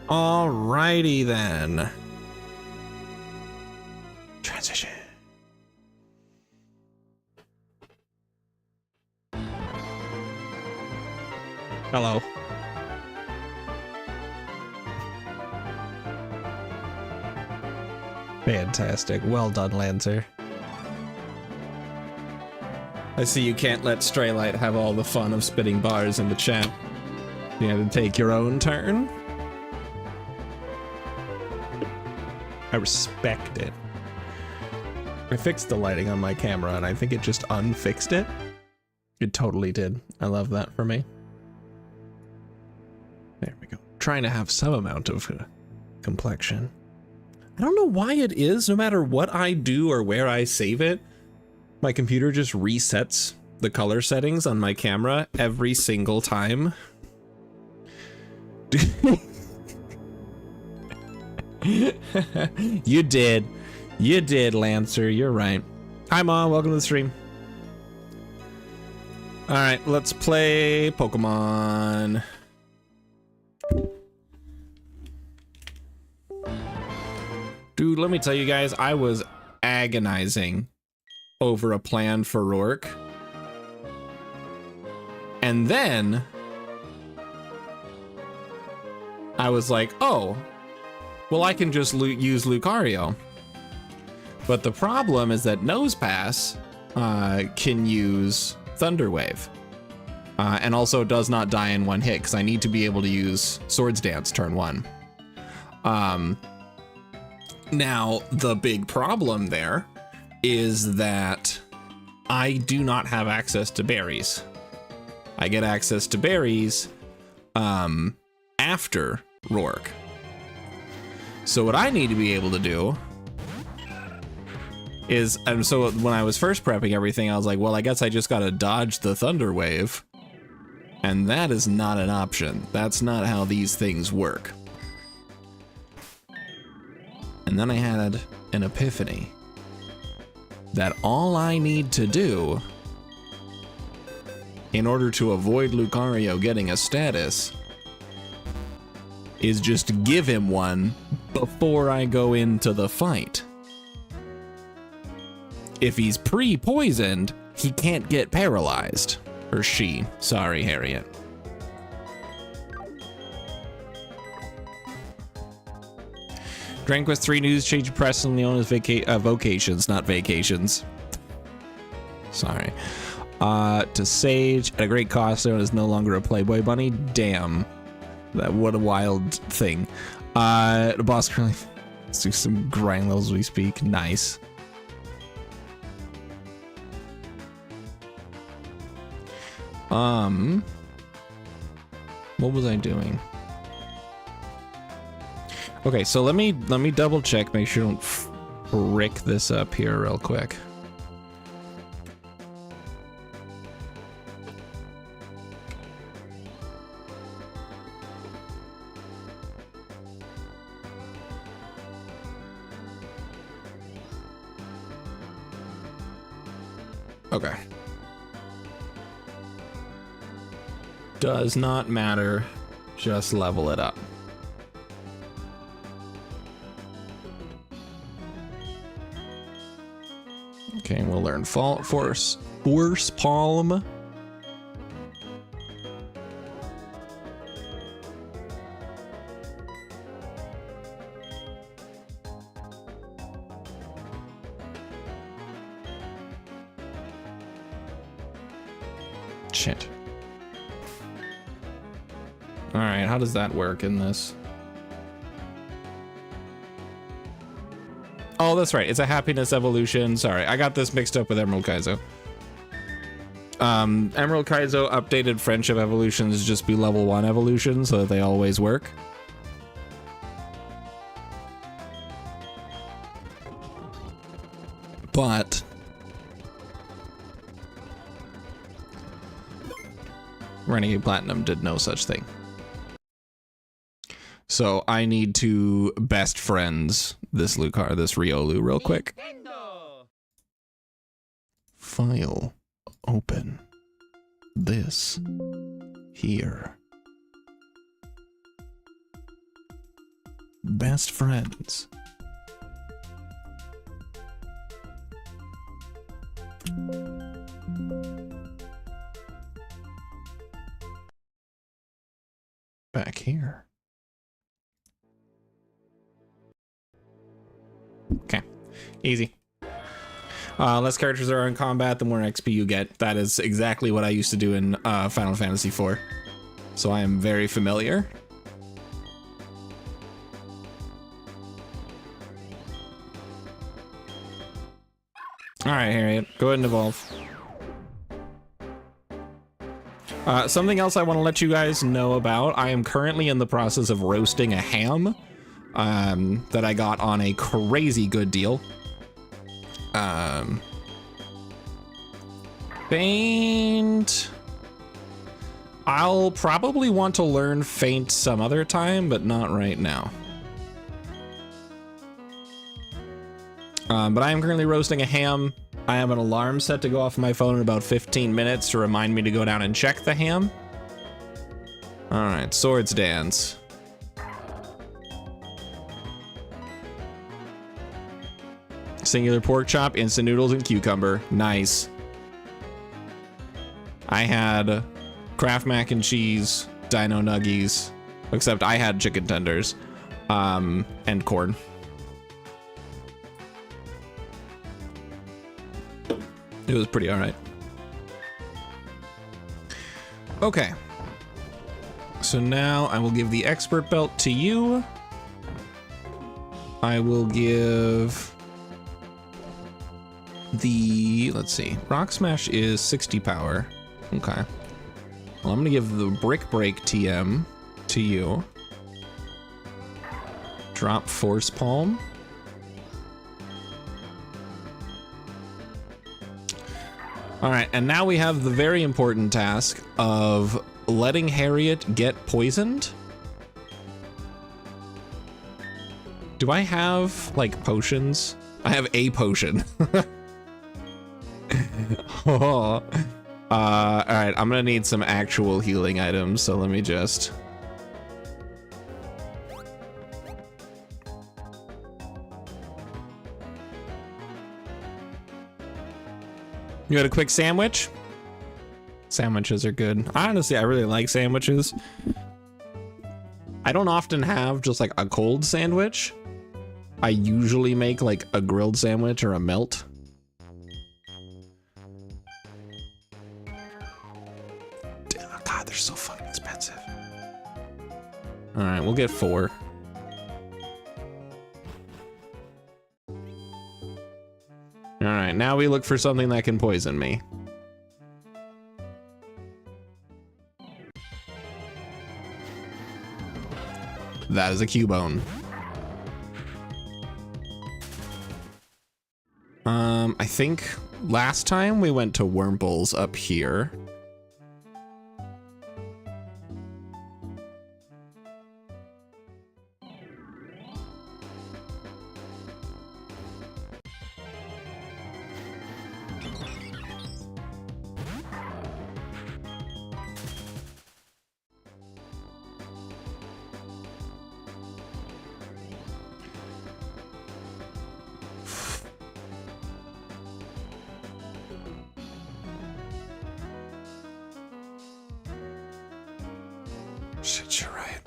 Alrighty then. Transition. Hello. Fantastic. Well done, Lancer. I see you can't let Straylight have all the fun of spitting bars in the chat. You have to take your own turn. I respect it. I fixed the lighting on my camera and I think it just unfixed it. It totally did. I love that for me. There we go. Trying to have some amount of complexion. I don't know why it is, no matter what I do or where I save it, my computer just resets the color settings on my camera every single time. You did. You did, Lancer. You're right. Hi, Mom. Welcome to the stream. All right, let's play Pokemon. Dude, let me tell you guys, I was agonizing over a plan for Roark. And then I was like, oh, well, I can just use Lucario. But the problem is that Nosepass can use Thunder Wave. And also does not die in one hit, because I need to be able to use Swords Dance turn 1. Now, the big problem there is that I do not have access to berries. I get access to berries after Roark. So what I need to be able to do is, and so when I was first prepping everything, I was like, well, I guess I just gotta dodge the Thunder Wave. And that is not an option. That's not how these things work. And then I had an epiphany that all I need to do in order to avoid Lucario getting a status is just give him one before I go into the fight. If he's pre-poisoned, he can't get paralyzed. Or she. Sorry, Harriet. Dragon Quest 3 news change press and Leona's vocations, not vacations. Sorry. To Sage, at a great cost, Leona is no longer a Playboy bunny. Damn. What a wild thing. The boss currently, let's do some grind levels as we speak. Nice. What was I doing? Okay, so let me double check, make sure I don't frick this up here real quick. Okay. Does not matter, just level it up. Okay, we'll learn Force Palm. Shit. All right, how does that work in this? Oh, that's right. It's a happiness evolution. Sorry, I got this mixed up with Emerald Kaizo. Emerald Kaizo updated friendship evolutions just be level 1 evolutions so that they always work. But Renegade Platinum did no such thing. So I need to best friends this Riolu real quick. File open this here. best friends. Back here. Okay, easy. Less characters are in combat, the more XP you get. That is exactly what I used to do in Final Fantasy IV. So I am very familiar. All right, Harriet, go ahead and evolve. Something else I want to let you guys know about, I am currently in the process of roasting a ham that I got on a crazy good deal. Faint. I'll probably want to learn Faint some other time, but not right now. But I am currently roasting a ham. I have an alarm set to go off my phone in about 15 minutes to remind me to go down and check the ham. All right, Swords Dance. Singular pork chop, instant noodles, and cucumber. Nice. I had Kraft mac and cheese, Dino Nuggies, except I had chicken tenders, and corn. It was pretty all right. Okay. So now I will give the expert belt to you. I will give the, let's see, Rock Smash is 60 power. Okay. Well, I'm gonna give the Brick Break TM to you. Drop Force Palm. All right, and now we have the very important task of letting Harriet get poisoned. Do I have, like, potions? I have a potion. Oh. All right, I'm gonna need some actual healing items, so let me just... You had a quick sandwich? Sandwiches are good. Honestly, I really like sandwiches. I don't often have just like a cold sandwich. I usually make like a grilled sandwich or a melt. Oh God, they're so fucking expensive. All right, we'll get 4. All right, now we look for something that can poison me. That is a Cubone. I think last time we went to Wurmples up here. Shit, you're right.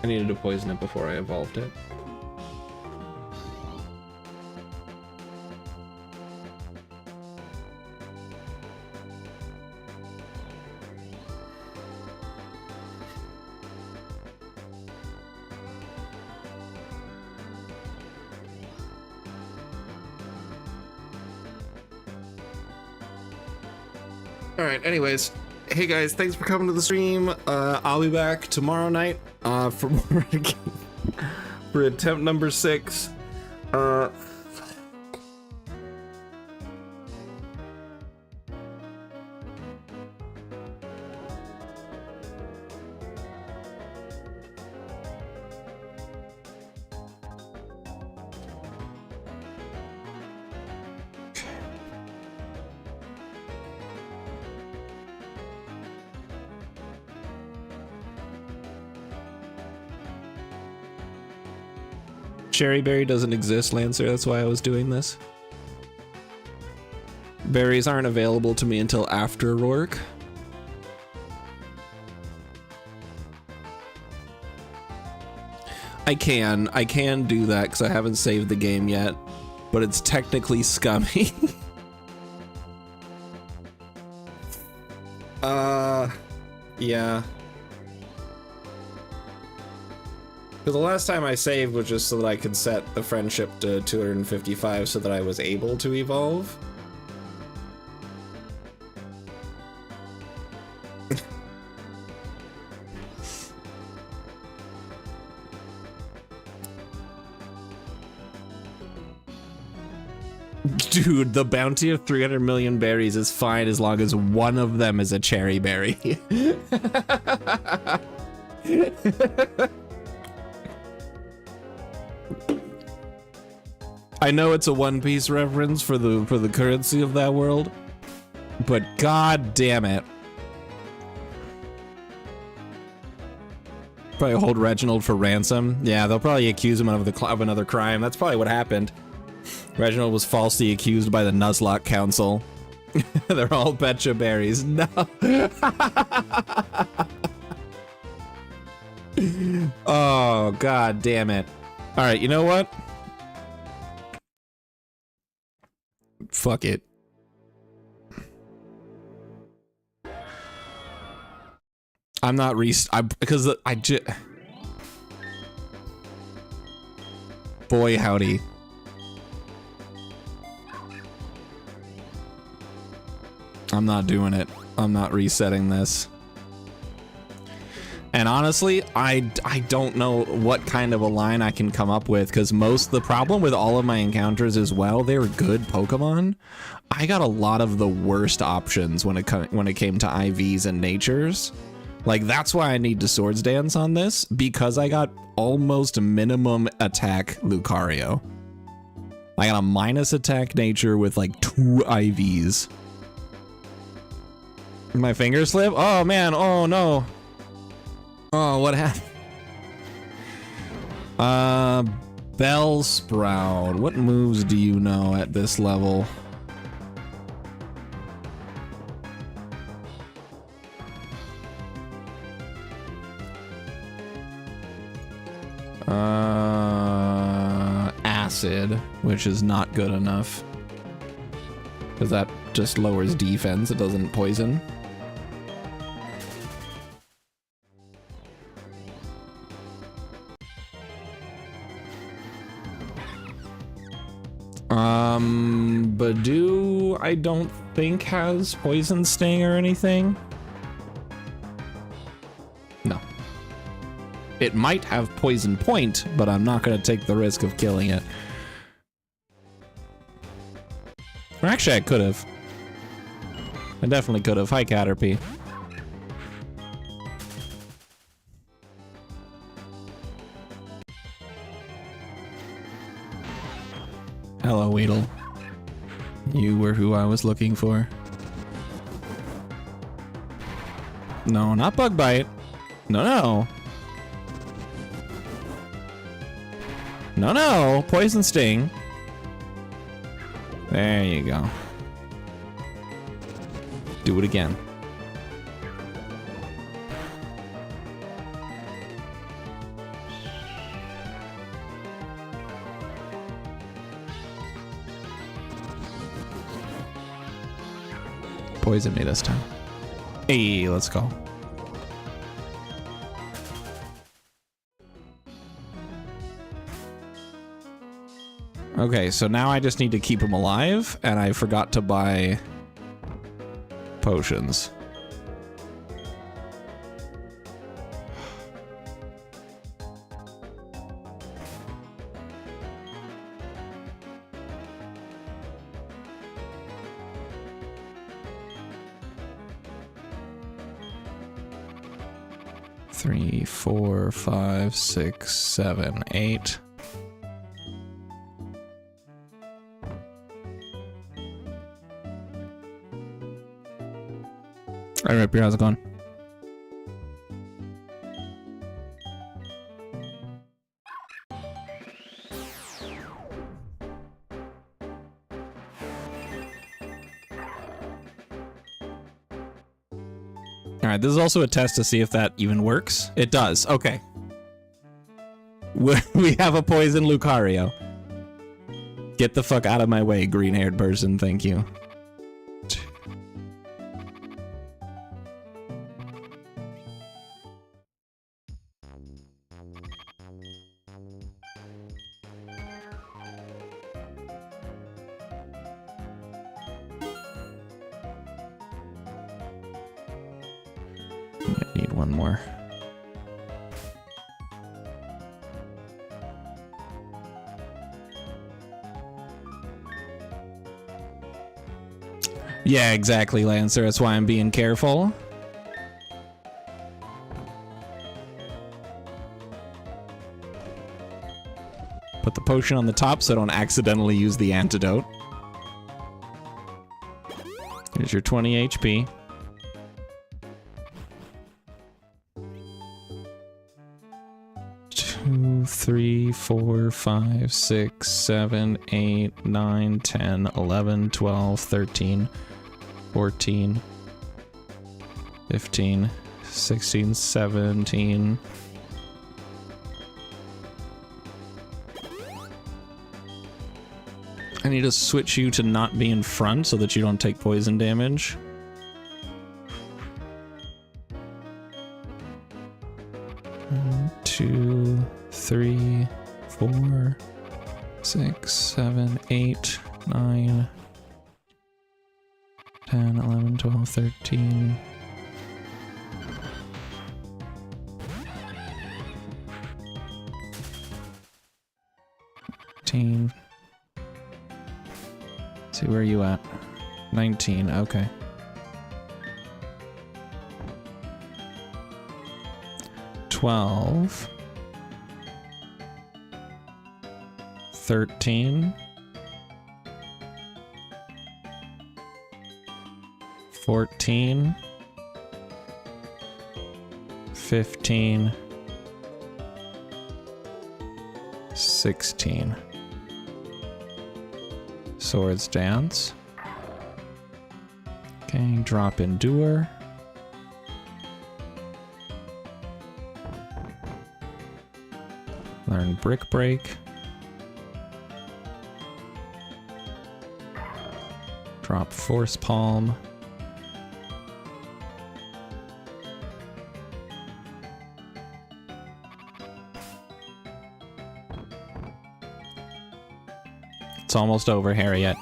I needed to poison it before I evolved it. All right, anyways, hey guys, thanks for coming to the stream. I'll be back tomorrow night for more for attempt number 6. Cherry berry doesn't exist, Lancer. That's why I was doing this. Berries aren't available to me until after Roark. I can do that because I haven't saved the game yet, but it's technically scummy. Yeah. Because the last time I saved was just so that I could set the friendship to 255 so that I was able to evolve. Dude, the bounty of 300 million berries is fine as long as one of them is a cherry berry. I know it's a One Piece reference for the currency of that world, but god damn it. Probably hold Reginald for ransom. Yeah, they'll probably accuse him of another crime. That's probably what happened. Reginald was falsely accused by the Nuzlocke Council. They're all betcha berries. No. Oh, god damn it. All right, you know what? Fuck it. I'm not because I just... Boy howdy. I'm not doing it. I'm not resetting this. And honestly, I don't know what kind of a line I can come up with, because the problem with all of my encounters is, while they're good Pokemon, I got a lot of the worst options when it came to IVs and natures. Like, that's why I need to Swords Dance on this, because I got almost minimum attack Lucario. I got a minus attack nature with like 2 IVs. My finger slip? Oh man, oh no. Oh, what happened? Bellsprout. What moves do you know at this level? Acid, which is not good enough. Because that just lowers defense, it doesn't poison. Badoo, I don't think has Poison Sting or anything. No. It might have Poison Point, but I'm not going to take the risk of killing it. Or actually, I could have. I definitely could have. Hi, Caterpie. Hello, Weedle. You were who I was looking for. No, not Bug Bite. No, no. No, no. Poison Sting. There you go. Do it again. Poison me this time. Hey, let's go. Okay, so now I just need to keep him alive, and I forgot to buy potions. Three, 4, 5, 6, 7, 8. All right, how's it going? All right, this is also a test to see if that even works. It does. Okay. We have a poison Lucario. Get the fuck out of my way, green-haired person. Thank you. I need one more. Yeah, exactly, Lancer. That's why I'm being careful. Put the potion on the top so I don't accidentally use the antidote. Here's your 20 HP. Two, 3, 4, 5, 6, 7, 8, 9, 10, 11, 12, 13, 14, 15, 16, 17. I need to switch you to not be in front so that you don't take poison damage. One, 2, 3, 4, 6, 7, 8, 9, 10, 11, 12, 13. See, where are you at? 19, okay. 12. 13. 14. 15. 16. Swords Dance. Okay, drop Endure. Learn Brick Break. Drop Force Palm. It's almost over, Harriet.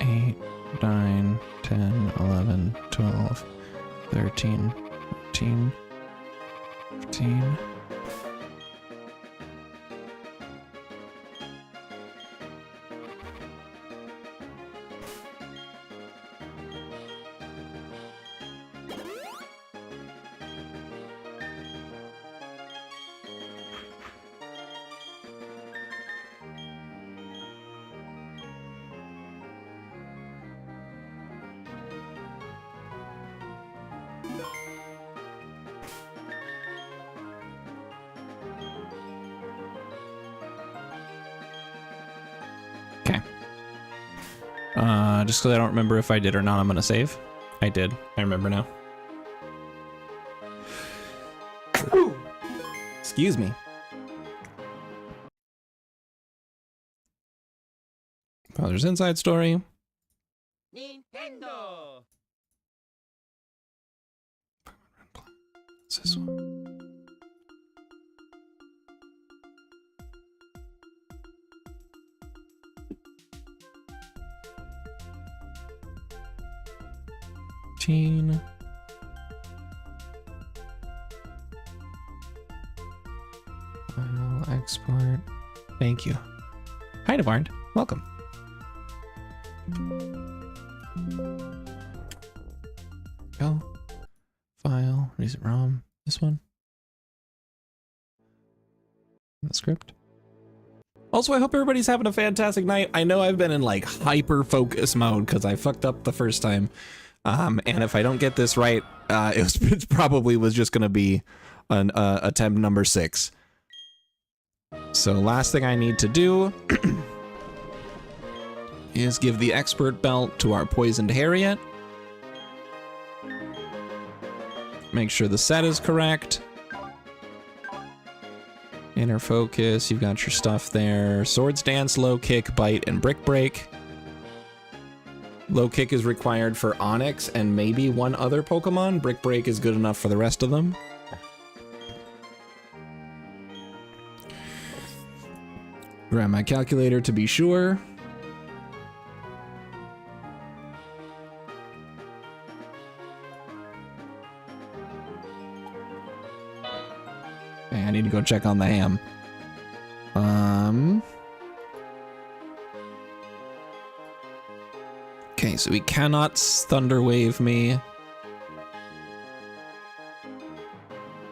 Eight, 9, 10, 11, 12, 13, 14, 15. Just because I don't remember if I did or not, I'm gonna save. I did. I remember now. Excuse me. Father's Inside Story. What's this one? File export. Thank you. Hi, Navarn. Welcome. Go. File. Reset ROM. This one. The script. Also, I hope everybody's having a fantastic night. I know I've been in like hyper focus mode because I fucked up the first time. And if I don't get this right, it probably was just going to be an attempt number 6. So last thing I need to do is give the expert belt to our poisoned Harriet. Make sure the set is correct. Inner focus, you've got your stuff there. Swords Dance, low kick, bite, and brick break. Low kick is required for Onyx and maybe one other Pokemon. Brick break is good enough for the rest of them. Grab my calculator to be sure. Okay, I need to go check on the ham. Okay, so he cannot Thunder Wave me.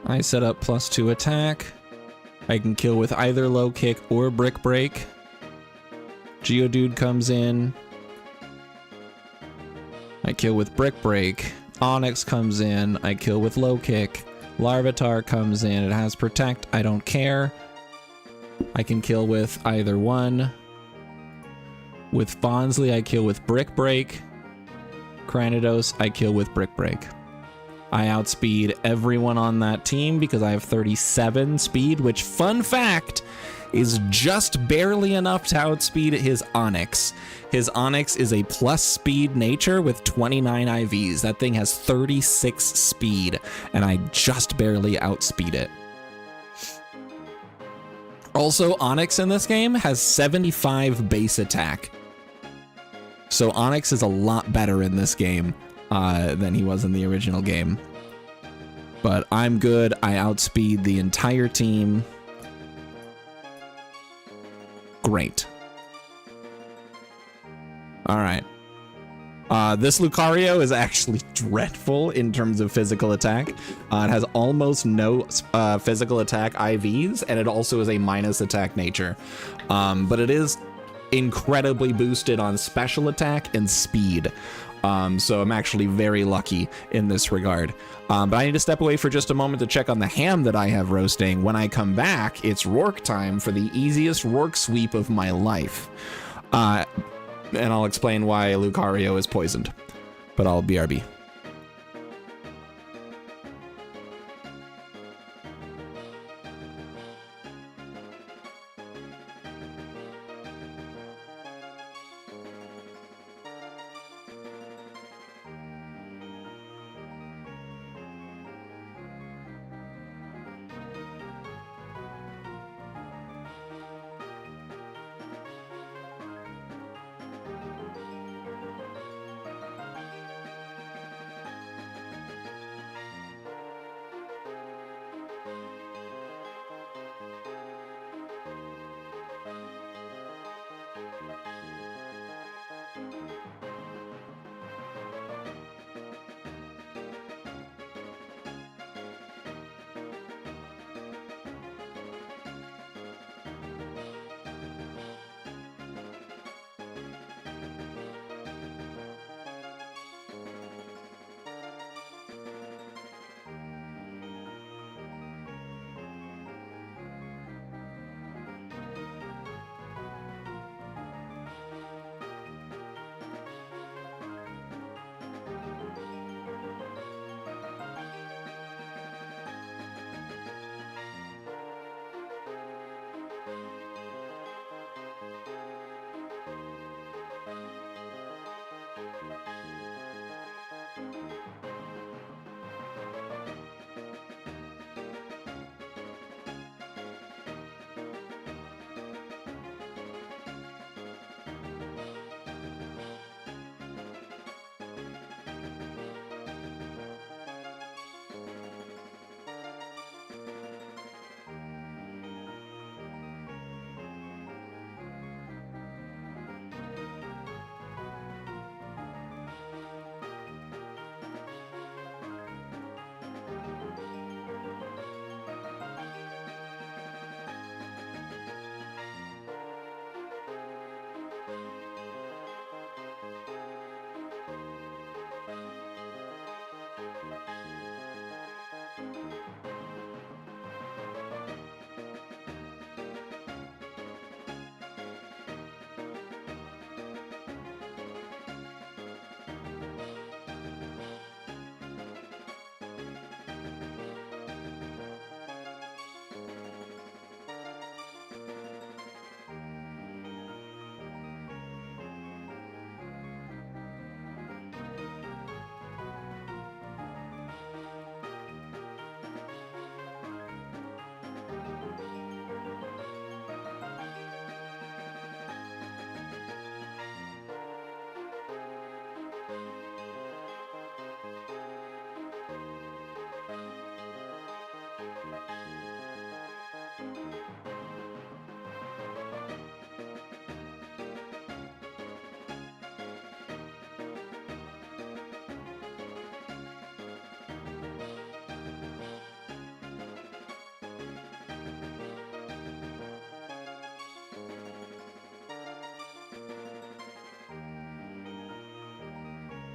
I set up +2 attack. I can kill with either low kick or brick break. Geodude comes in. I kill with brick break. Onyx comes in. I kill with low kick. Larvitar comes in. It has protect. I don't care. I can kill with either one. With Bonsly, I kill with brick break. Cranidos, I kill with brick break. I outspeed everyone on that team because I have 37 speed, which, fun fact, is just barely enough to outspeed his Onyx. His Onyx is a plus speed nature with 29 IVs. That thing has 36 speed, and I just barely outspeed it. Also, Onyx in this game has 75 base attack. So Onyx is a lot better in this game than he was in the original game. But I'm good. I outspeed the entire team. Great. All right. This Lucario is actually dreadful in terms of physical attack. It has almost no physical attack IVs, and it also is a minus attack nature. But it is incredibly boosted on special attack and speed. So I'm actually very lucky in this regard. But I need to step away for just a moment to check on the ham that I have roasting. When I come back, it's Roark time for the easiest Roark sweep of my life. And I'll explain why Lucario is poisoned. But I'll BRB.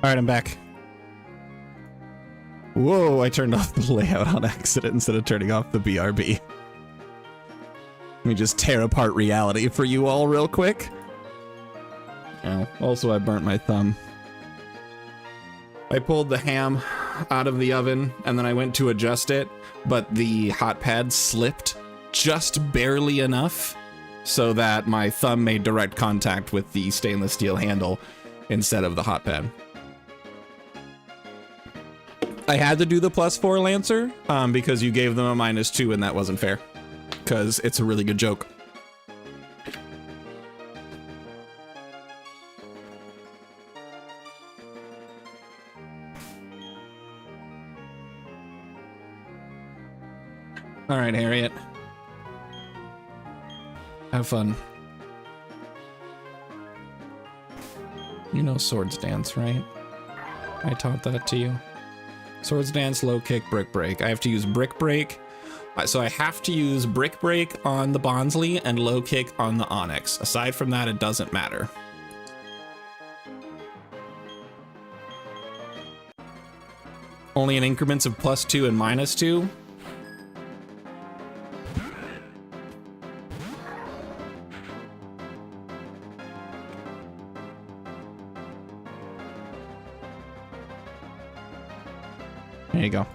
All right, I'm back. Whoa, I turned off the layout on accident instead of turning off the BRB. Let me just tear apart reality for you all real quick. Oh, also I burnt my thumb. I pulled the ham out of the oven and then I went to adjust it, but the hot pad slipped just barely enough so that my thumb made direct contact with the stainless steel handle instead of the hot pad. I had to do the +4 Lancer because you gave them a -2 and that wasn't fair because it's a really good joke. All right, Harriet. Have fun. You know Swords Dance, right? I taught that to you. Swords Dance, low kick, brick break. I have to use brick break. So I have to use brick break on the Bonsly and low kick on the Onyx. Aside from that, it doesn't matter. Only in increments of +2 and -2. There you go.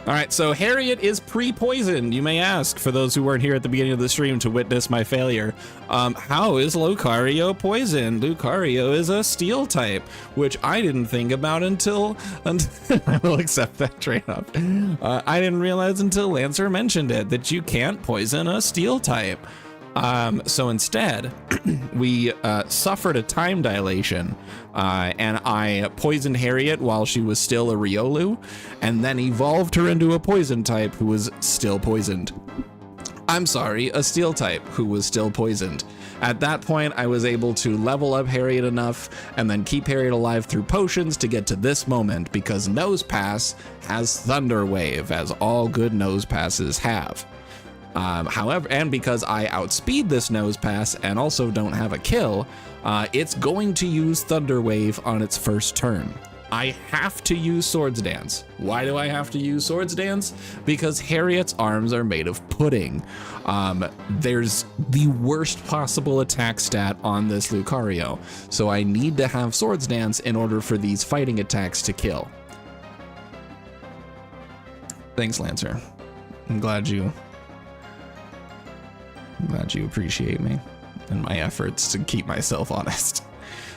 All right, so Harriet is pre-poisoned. You may ask, for those who weren't here at the beginning of the stream to witness my failure, how is Lucario poisoned? Lucario is a steel type, which I didn't think about until I will accept that trade-off. I didn't realize until Lancer mentioned it, that you can't poison a steel type. So instead, we suffered a time dilation, and I poisoned Harriet while she was still a Riolu, and then evolved her into a poison type who was still poisoned. I'm sorry, a steel type who was still poisoned. At that point, I was able to level up Harriet enough and then keep Harriet alive through potions to get to this moment, because Nose Pass has Thunder Wave, as all good Nose Passes have. However, and because I outspeed this Nose Pass and also don't have a kill, it's going to use Thunder Wave on its first turn. I have to use Swords Dance. Why do I have to use Swords Dance? Because Harriet's arms are made of pudding. There's the worst possible attack stat on this Lucario, so I need to have Swords Dance in order for these fighting attacks to kill. Thanks, Lancer. I'm glad you appreciate me and my efforts to keep myself honest.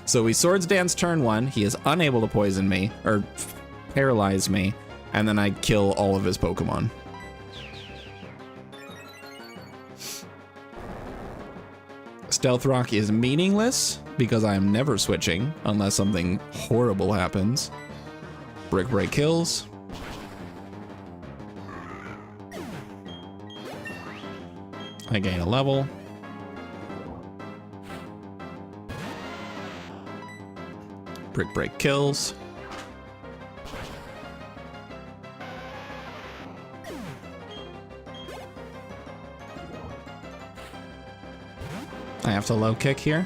So we Swords Dance turn 1. He is unable to poison me or paralyze me, and then I kill all of his Pokemon. Stealth Rock is meaningless because I am never switching unless something horrible happens. Brick Break kills. I gain a level. Brick Break kills. I have to low kick here.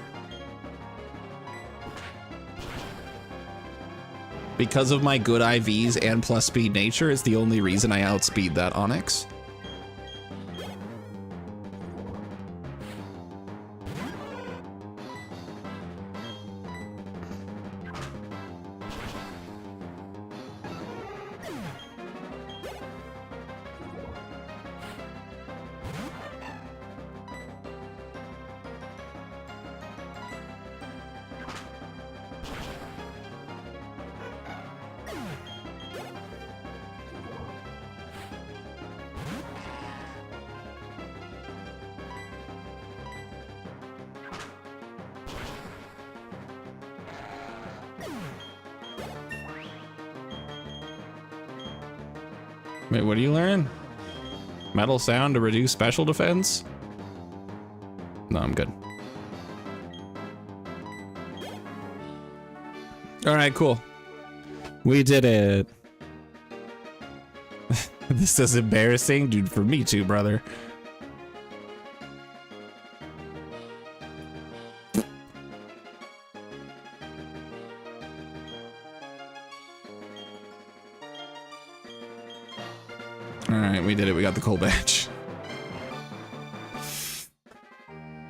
Because of my good IVs and plus speed nature is the only reason I outspeed that Onyx. Wait, what do you learn? Metal sound to reduce special defense? No, I'm good. All right, cool. We did it. This is embarrassing, dude, for me too, brother. All right, we did it. We got the coal badge.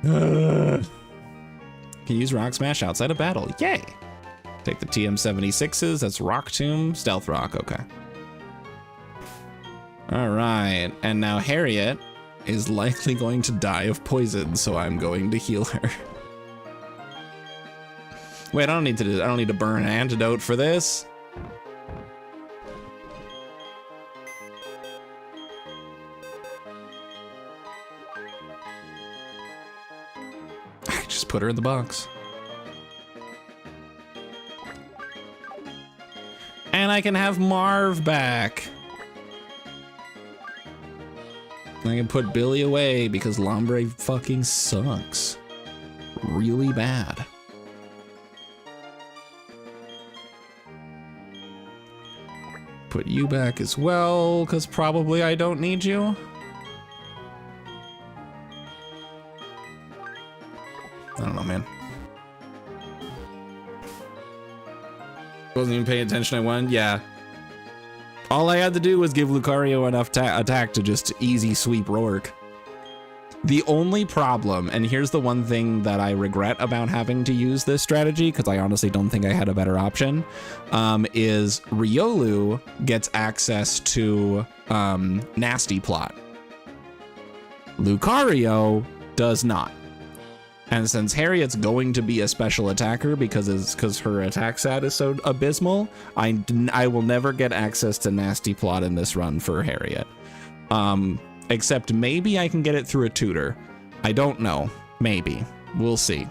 Can use Rock Smash outside of battle. Yay! Take the TM76s. That's Rock Tomb, Stealth Rock. Okay. All right, and now Harriet is likely going to die of poison, so I'm going to heal her. Wait, I don't need to burn an antidote for this. I just put her in the box. And I can have Marv back. I can put Billy away because Lombre fucking sucks. Really bad. Put you back as well, because probably I don't need you. I don't know, man. Wasn't even paying attention. I won. Yeah. All I had to do was give Lucario enough attack to just easy sweep Roark. The only problem, and here's the one thing that I regret about having to use this strategy, because I honestly don't think I had a better option, is Riolu gets access to Nasty Plot. Lucario does not. And since Harriet's going to be a special attacker because her attack stat is so abysmal, I will never get access to Nasty Plot in this run for Harriet. Except maybe I can get it through a tutor. I don't know. Maybe. We'll see.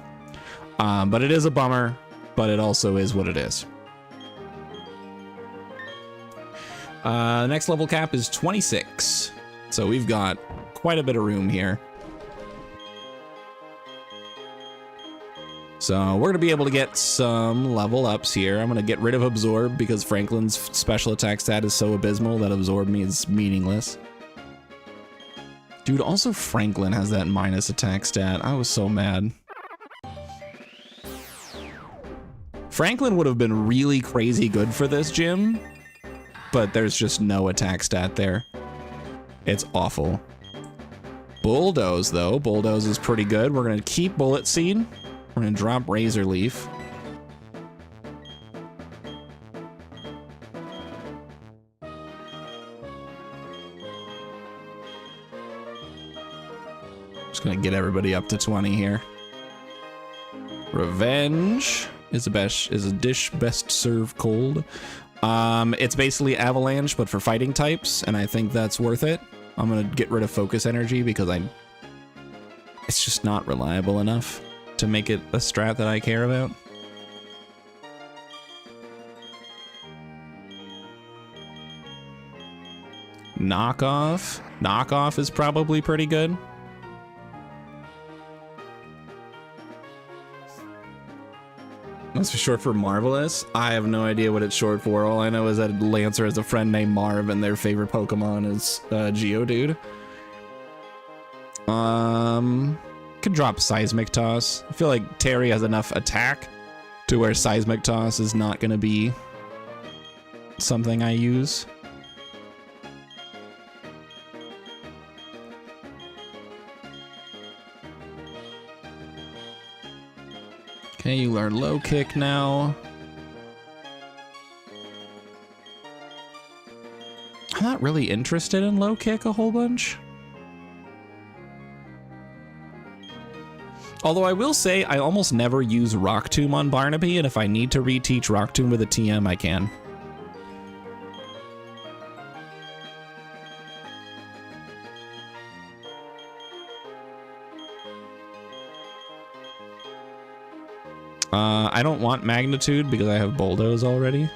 But it is a bummer, but it also is what it is. Next level cap is 26. So we've got quite a bit of room here. So we're going to be able to get some level ups here. I'm going to get rid of Absorb because Franklin's special attack stat is so abysmal that Absorb means meaningless. Dude, also Franklin has that minus attack stat. I was so mad. Franklin would have been really crazy good for this gym, but there's just no attack stat there. It's awful. Bulldoze, though. Bulldoze is pretty good. We're going to keep Bullet Seed. We're going to drop Razor Leaf. Just going to get everybody up to 20 here. Revenge is a dish best served cold. It's basically Avalanche, but for fighting types, and I think that's worth it. I'm going to get rid of Focus Energy because it's just not reliable enough to make it a strat that I care about. Knockoff. Knockoff is probably pretty good. That's short for Marvelous. I have no idea what it's short for. All I know is that Lancer has a friend named Marv and their favorite Pokemon is Geodude. Could drop Seismic Toss. I feel like Terry has enough attack to where Seismic Toss is not going to be something I use. Okay, you learn Low Kick now. I'm not really interested in Low Kick a whole bunch. Although I will say I almost never use Rock Tomb on Barnaby, and if I need to reteach Rock Tomb with a TM, I can. I don't want Magnitude because I have Bulldoze already.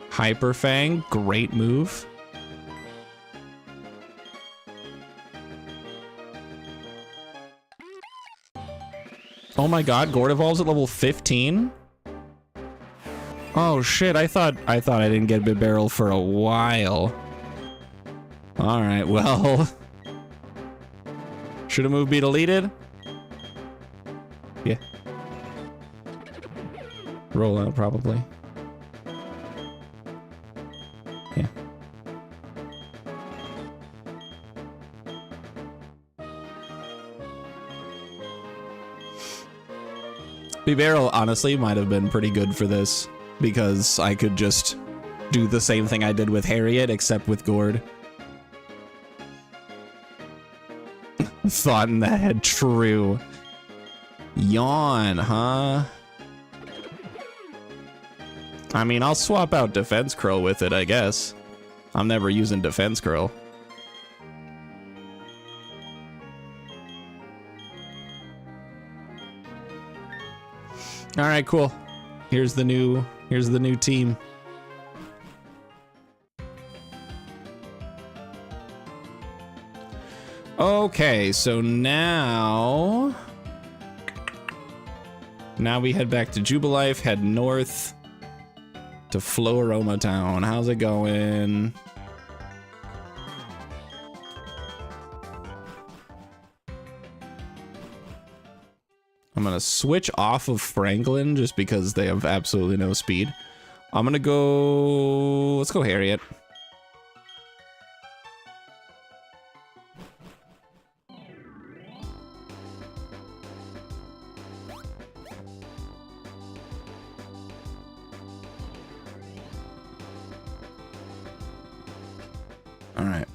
Hyper Fang, great move. Oh my god, Gordevol's at level 15? Oh shit, I thought I didn't get Big Barrel for a while. Alright, well. Should a move be deleted? Yeah. Roll out, probably. Yeah. Bibarel honestly might have been pretty good for this, because I could just do the same thing I did with Harriet, except with Gord. Thought in the head, true. Yawn, huh? I mean, I'll swap out Defense Curl with it, I guess. I'm never using Defense Curl. All right, cool. Here's the new team. Okay, so now we head back to Jubilife, head north to Floaroma Town. How's it going? I'm gonna switch off of Franklin just because they have absolutely no speed. I'm gonna go, let's go Harriet. All right.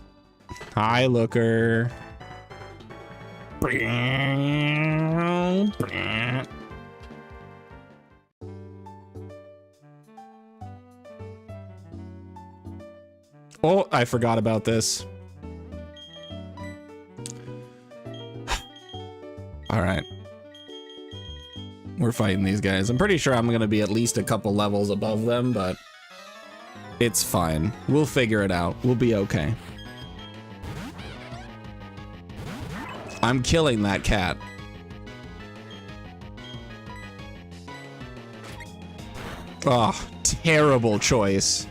Hi, Looker. Oh, I forgot about this. All right. We're fighting these guys. I'm pretty sure I'm going to be at least a couple levels above them, but it's fine. We'll figure it out. We'll be okay. I'm killing that cat. Oh, terrible choice.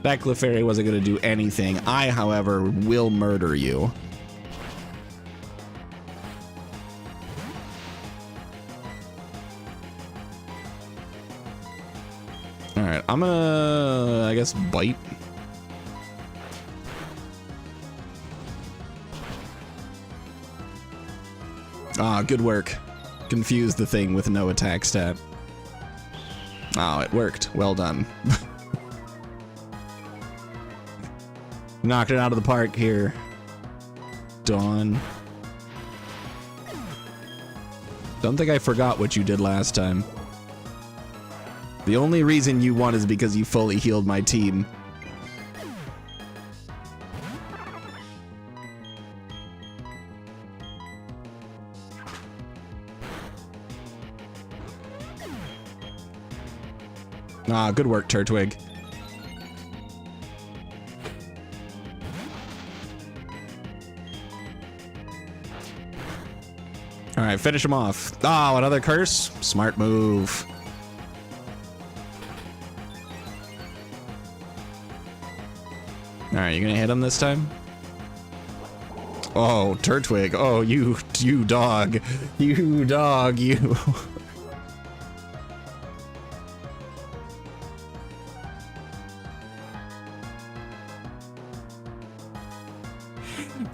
That Clefairy wasn't going to do anything. I, however, will murder you. Alright, I'm gonna, I guess, bite. Ah, good work. Confused the thing with no attack stat. Oh, it worked. Well done. Knocked it out of the park here, Dawn. Don't think I forgot what you did last time. The only reason you won is because you fully healed my team. Ah, good work, Turtwig. All right, finish him off. Oh, another curse? Smart move. All right, you gonna hit him this time? Oh, Turtwig. Oh, you dog. You dog, you.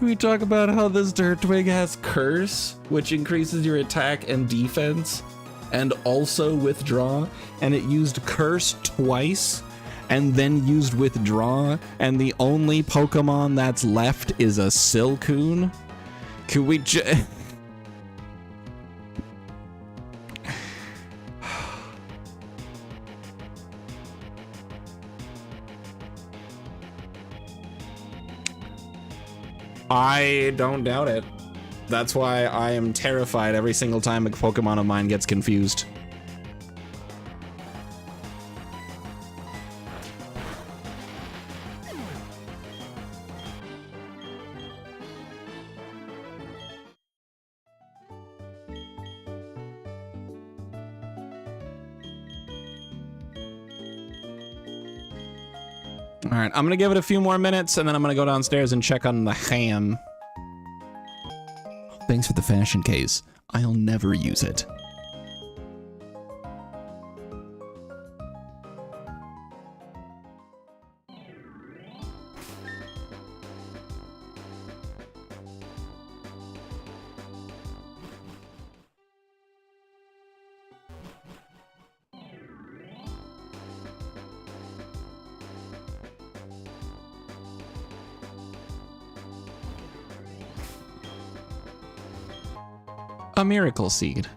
We talk about how this Turtwig has Curse, which increases your attack and defense, and also Withdraw, and it used Curse twice, and then used Withdraw, and the only Pokemon that's left is a Silcoon? Could we I don't doubt it. That's why I am terrified every single time a Pokemon of mine gets confused. All right, I'm gonna give it a few more minutes, and then I'm gonna go downstairs and check on the ham. Thanks for the fashion case. I'll never use it. A miracle seed.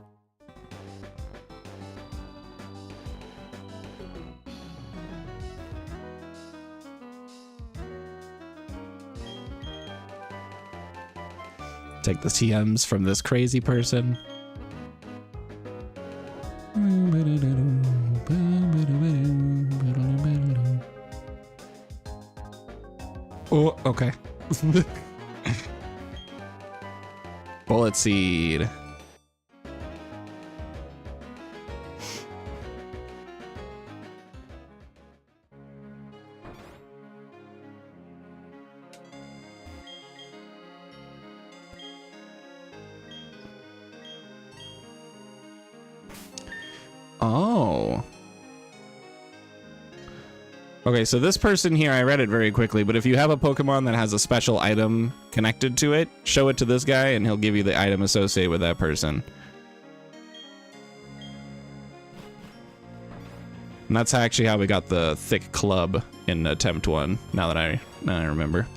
Take the TMs from this crazy person. Oh, okay. Bullet seed. Oh. Okay, so this person here, I read it very quickly, but if you have a Pokemon that has a special item connected to it, show it to this guy and he'll give you the item associated with that person. And that's actually how we got the thick club in attempt 1, now that I remember.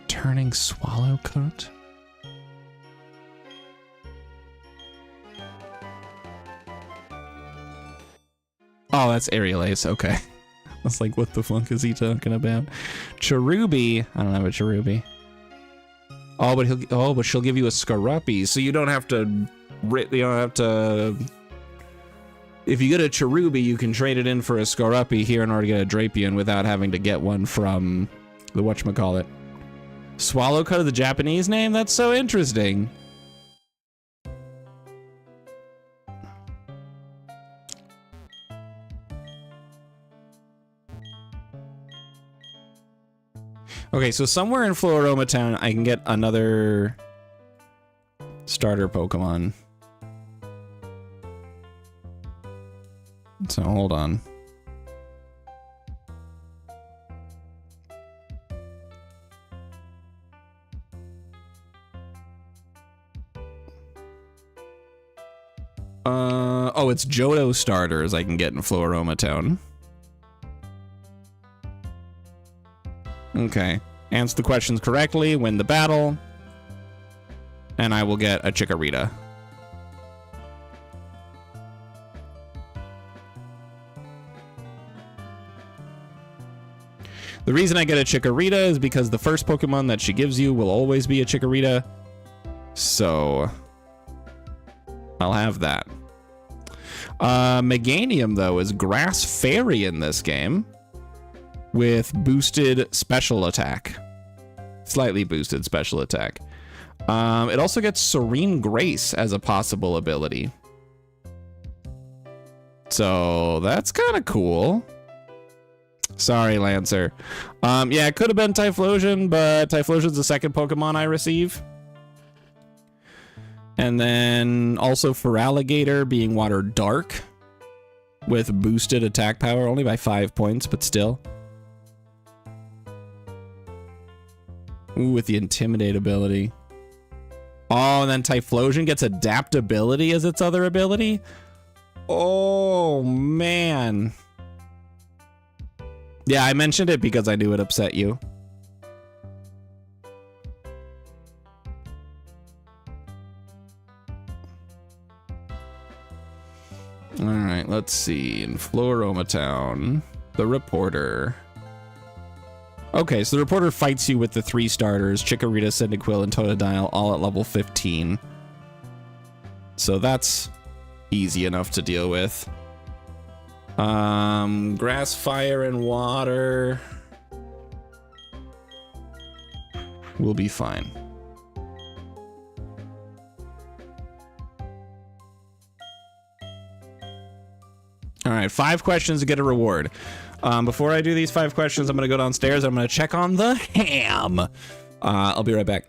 Turning Swallowcut? Oh, that's Aerial Ace, okay. I was like, what the fuck is he talking about? Cherubi. I don't have a Cherubi. Oh, but she'll give you a Skorupi, so you don't have to. If you get a Cherubi, you can trade it in for a Skorupi here in order to get a Drapion without having to get one from the whatchamacallit. Swallowcut is the Japanese name? That's so interesting. Okay, so somewhere in Floroma Town, I can get another starter Pokemon. So hold on. Oh, it's Johto starters I can get in Floroma Town. Okay. Answer the questions correctly, win the battle, and I will get a Chikorita. The reason I get a Chikorita is because the first Pokemon that she gives you will always be a Chikorita. So I'll have that. Meganium, though, is Grass Fairy in this game with boosted special attack. Slightly boosted special attack. It also gets Serene Grace as a possible ability. So that's kind of cool. Sorry, Lancer. Yeah, it could have been Typhlosion, but Typhlosion's the second Pokemon I receive. And then also Feraligatr being Water Dark with boosted attack power, only by 5 points, but still. Ooh, with the Intimidate ability. Oh, and then Typhlosion gets Adaptability as its other ability? Oh, man. Yeah, I mentioned it because I knew it upset you. Alright, let's see. In Floroma Town, the reporter. Okay, so the reporter fights you with the 3 starters, Chikorita, Cyndaquil, and Totodile, all at level 15. So that's easy enough to deal with. Grass, Fire, and Water will be fine. All right, 5 questions to get a reward. Before I do these 5 questions, I'm going to go downstairs. I'm going to check on the ham. I'll be right back.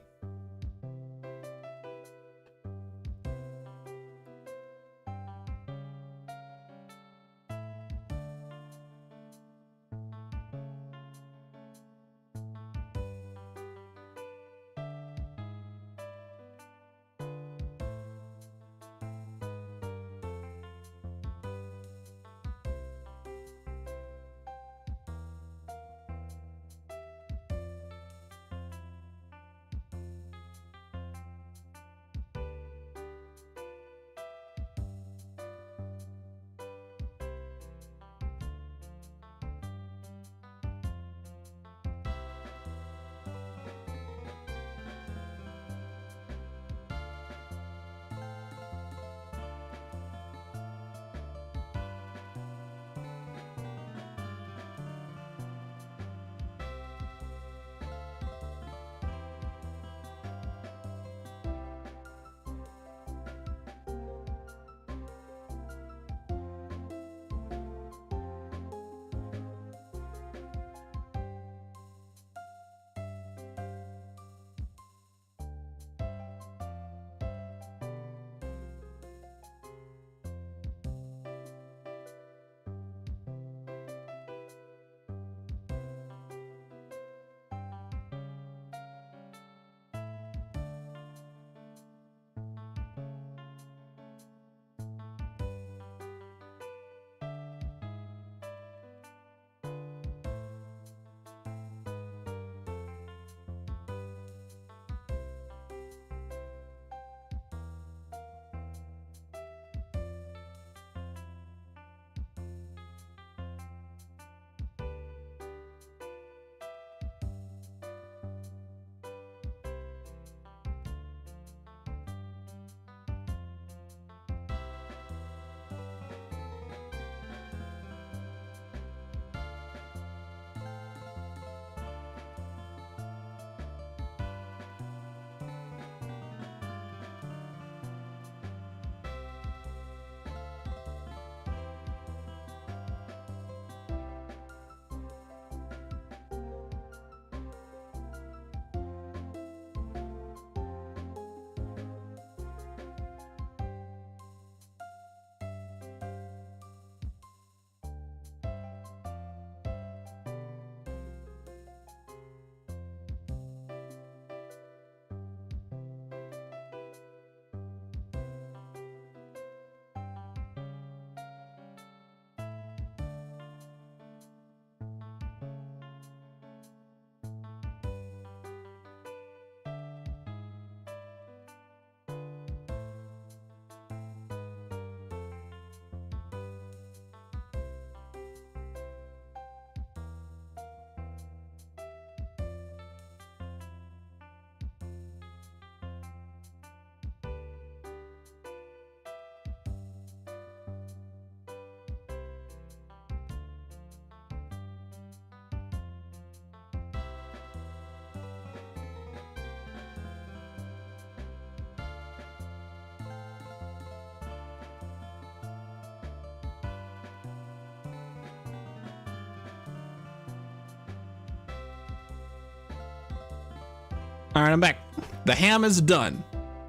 All right, I'm back. The ham is done.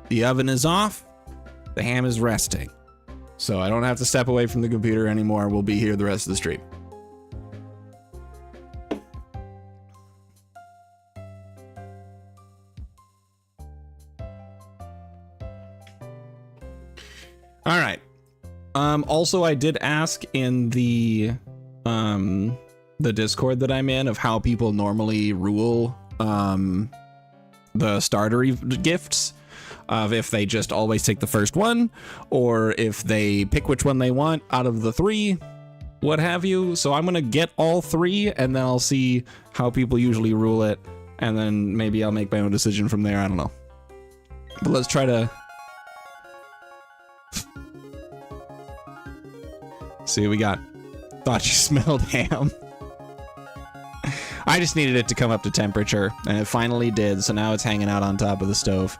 The oven is off. The ham is resting. So I don't have to step away from the computer anymore. We'll be here the rest of the stream. All right. Also, I did ask in the Discord that I'm in of how people normally rule the starter gifts, of if they just always take the first one or if they pick which one they want out of the 3, what have you. So I'm gonna get all 3 and then I'll see how people usually rule it, and then maybe I'll make my own decision from there. I don't know, but let's try to see what we got. Thought you smelled ham. I just needed it to come up to temperature, and it finally did, so now it's hanging out on top of the stove.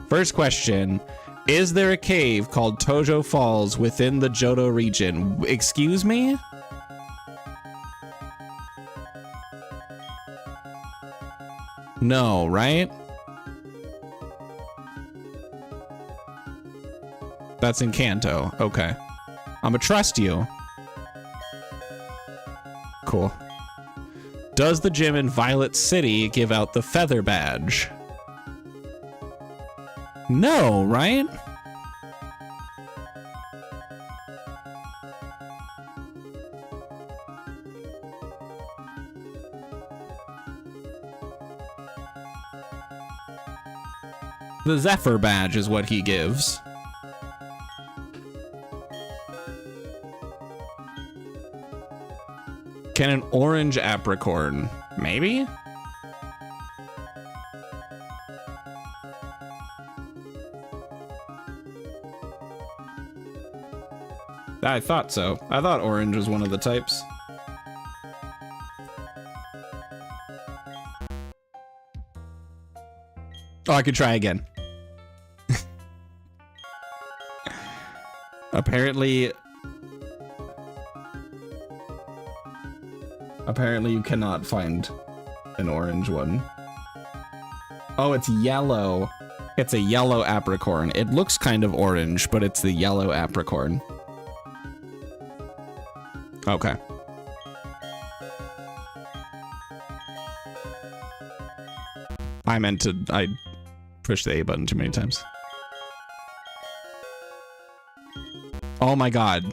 First question, is there a cave called Tojo Falls within the Johto region? Excuse me? No, right? That's in Kanto. Okay. I'm gonna trust you. Cool. Does the gym in Violet City give out the feather badge? No, right? The Zephyr badge is what he gives. Can an orange apricorn? Maybe? I thought so. I thought orange was one of the types. Oh, I could try again. Apparently you cannot find an orange one. Oh, it's yellow. It's a yellow apricorn. It looks kind of orange, but it's the yellow apricorn. Okay. I pushed the A button too many times. Oh my god.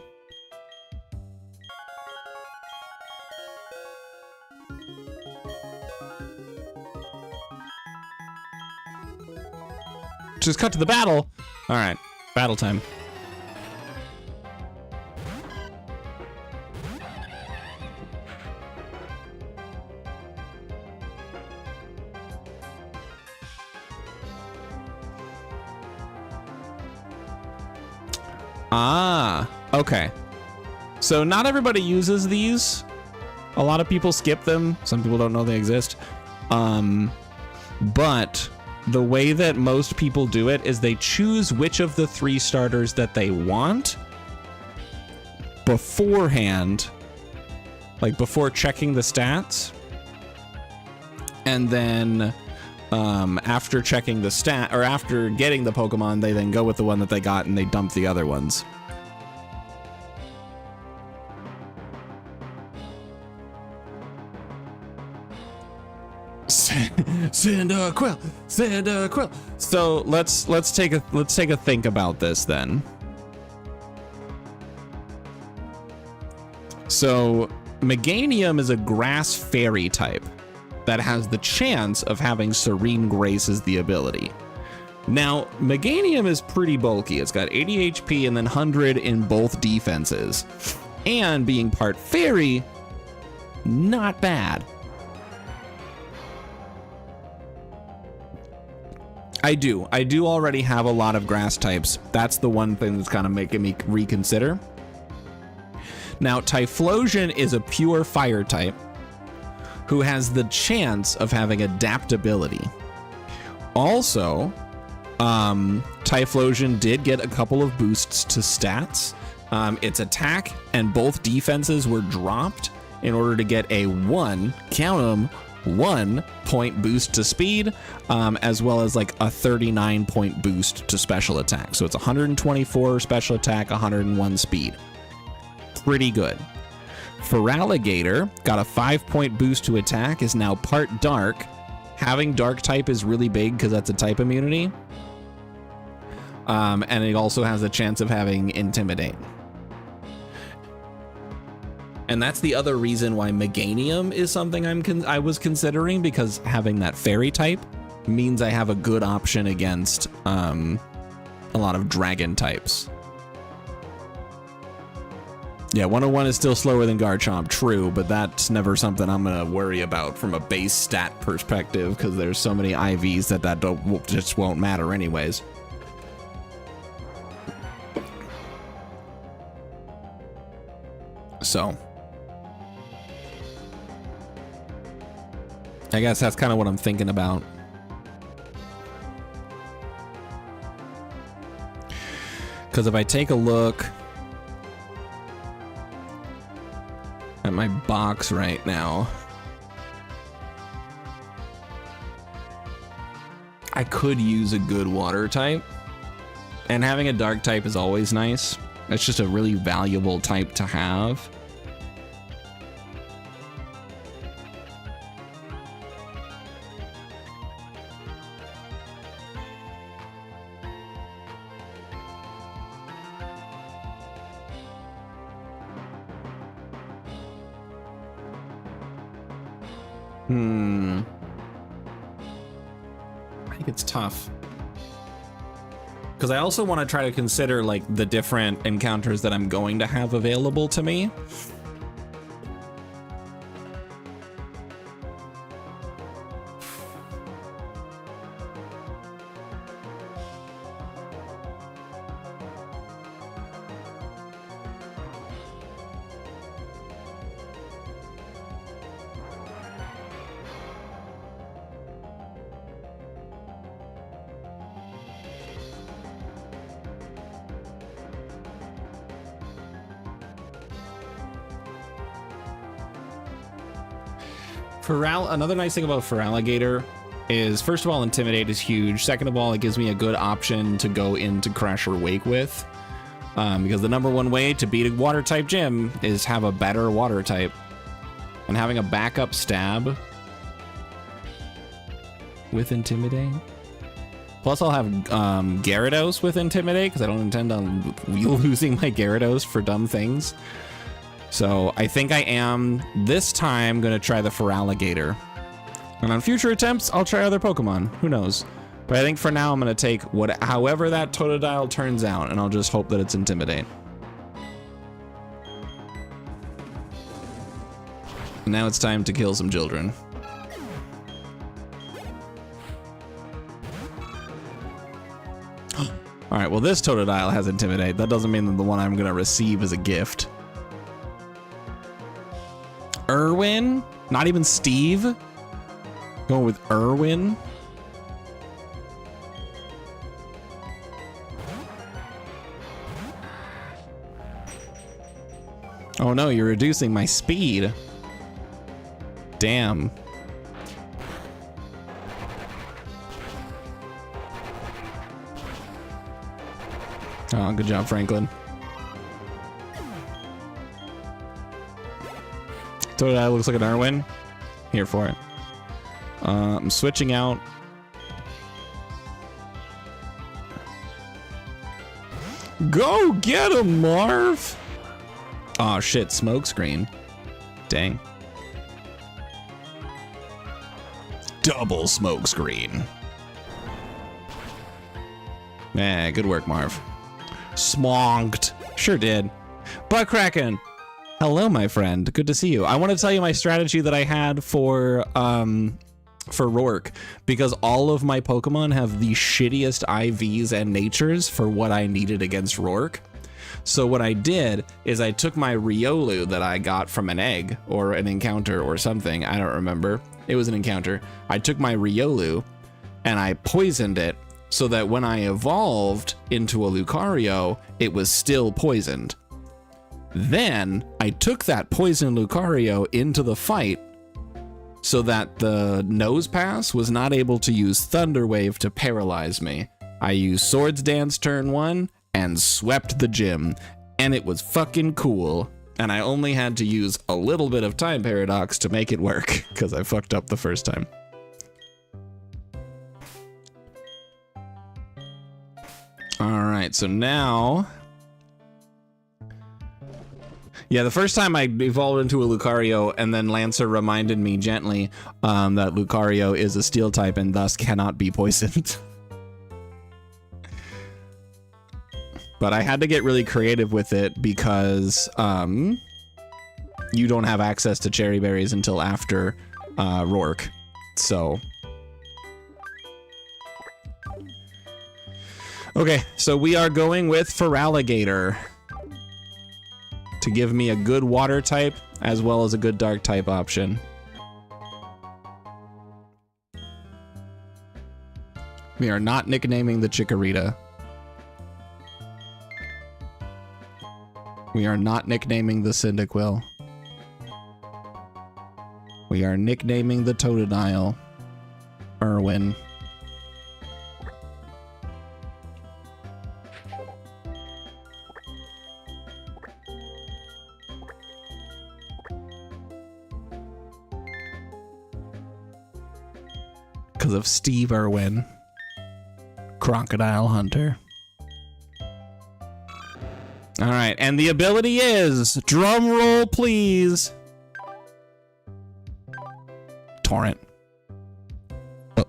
Just cut to the battle. All right, battle time. Ah, okay. So not everybody uses these. A lot of people skip them. Some people don't know they exist. But the way that most people do it is they choose which of the 3 starters that they want beforehand, like before checking the stats. And then after checking the stat, or after getting the Pokemon, they then go with the one that they got and they dump the other ones. Cyndaquil, Cyndaquil. So let's take a think about this then. So Meganium is a grass fairy type that has the chance of having Serene Grace as the ability. Now, Meganium is pretty bulky. It's got 80 HP and then 100 in both defenses. And being part fairy, not bad. I do already have a lot of grass types. That's the one thing that's kind of making me reconsider. Now, Typhlosion is a pure fire type who has the chance of having adaptability. Also, Typhlosion did get a couple of boosts to stats. Its attack and both defenses were dropped in order to get a 1 point boost to speed, as well as like a 39 point boost to special attack. So it's 124 special attack, 101 speed. Pretty good. Feraligatr got a 5 point boost to attack, is now part dark. Having dark type is really big because that's a type immunity. And it also has a chance of having intimidate. And that's the other reason why Meganium is something I was considering, because having that fairy type means I have a good option against a lot of dragon types. Yeah, 101 is still slower than Garchomp, true, but that's never something I'm gonna worry about from a base stat perspective, because there's so many IVs that just won't matter anyways. So I guess that's kind of what I'm thinking about. Because if I take a look at my box right now, I could use a good water type. And having a dark type is always nice. It's just a really valuable type to have. I think it's tough. Because I also want to try to consider like the different encounters that I'm going to have available to me. Another nice thing about Feraligatr is, first of all, Intimidate is huge. Second of all, it gives me a good option to go into Crash or Wake with. Because the #1 way to beat a water type gym is have a better water type. And having a backup stab with Intimidate. Plus I'll have Gyarados with Intimidate, because I don't intend on losing my Gyarados for dumb things. So I think I am, this time, going to try the Feraligatr. And on future attempts, I'll try other Pokemon. Who knows? But I think for now, I'm going to take however that Totodile turns out, and I'll just hope that it's Intimidate. And now it's time to kill some children. Alright, well this Totodile has Intimidate. That doesn't mean that the one I'm going to receive is a gift. Irwin? Not even Steve? Going with Irwin? Oh no, you're reducing my speed. Damn. Oh, good job, Franklin. Totodile looks like an Irwin. Here for it. I'm switching out. Go get him, Marv! Aw, shit, smokescreen. Dang. Double smokescreen. Man, good work, Marv. Smonked. Sure did. Butt Kraken. Hello, my friend. Good to see you. I want to tell you my strategy that I had for Roark, because all of my Pokemon have the shittiest IVs and natures for what I needed against Roark. So what I did is I took my Riolu that I got from an egg or an encounter or something. I don't remember. It was an encounter. I took my Riolu and I poisoned it so that when I evolved into a Lucario, it was still poisoned. Then I took that poison Lucario into the fight so that the Nose Pass was not able to use Thunder Wave to paralyze me. I used Swords Dance turn 1 and swept the gym, and it was fucking cool. And I only had to use a little bit of Time Paradox to make it work, because I fucked up the first time. Alright, so now... Yeah, the first time I evolved into a Lucario, and then Lancer reminded me gently that Lucario is a Steel type and thus cannot be poisoned. But I had to get really creative with it because you don't have access to cherry berries until after Roark. So... Okay, so we are going with Feraligatr to give me a good water type as well as a good dark type option. We are not nicknaming the Chikorita. We are not nicknaming the Cyndaquil. We are nicknaming the Totodile Irwin. Because of Steve Irwin. Crocodile Hunter. Alright, and the ability is, drum roll please, Torrent. Oh.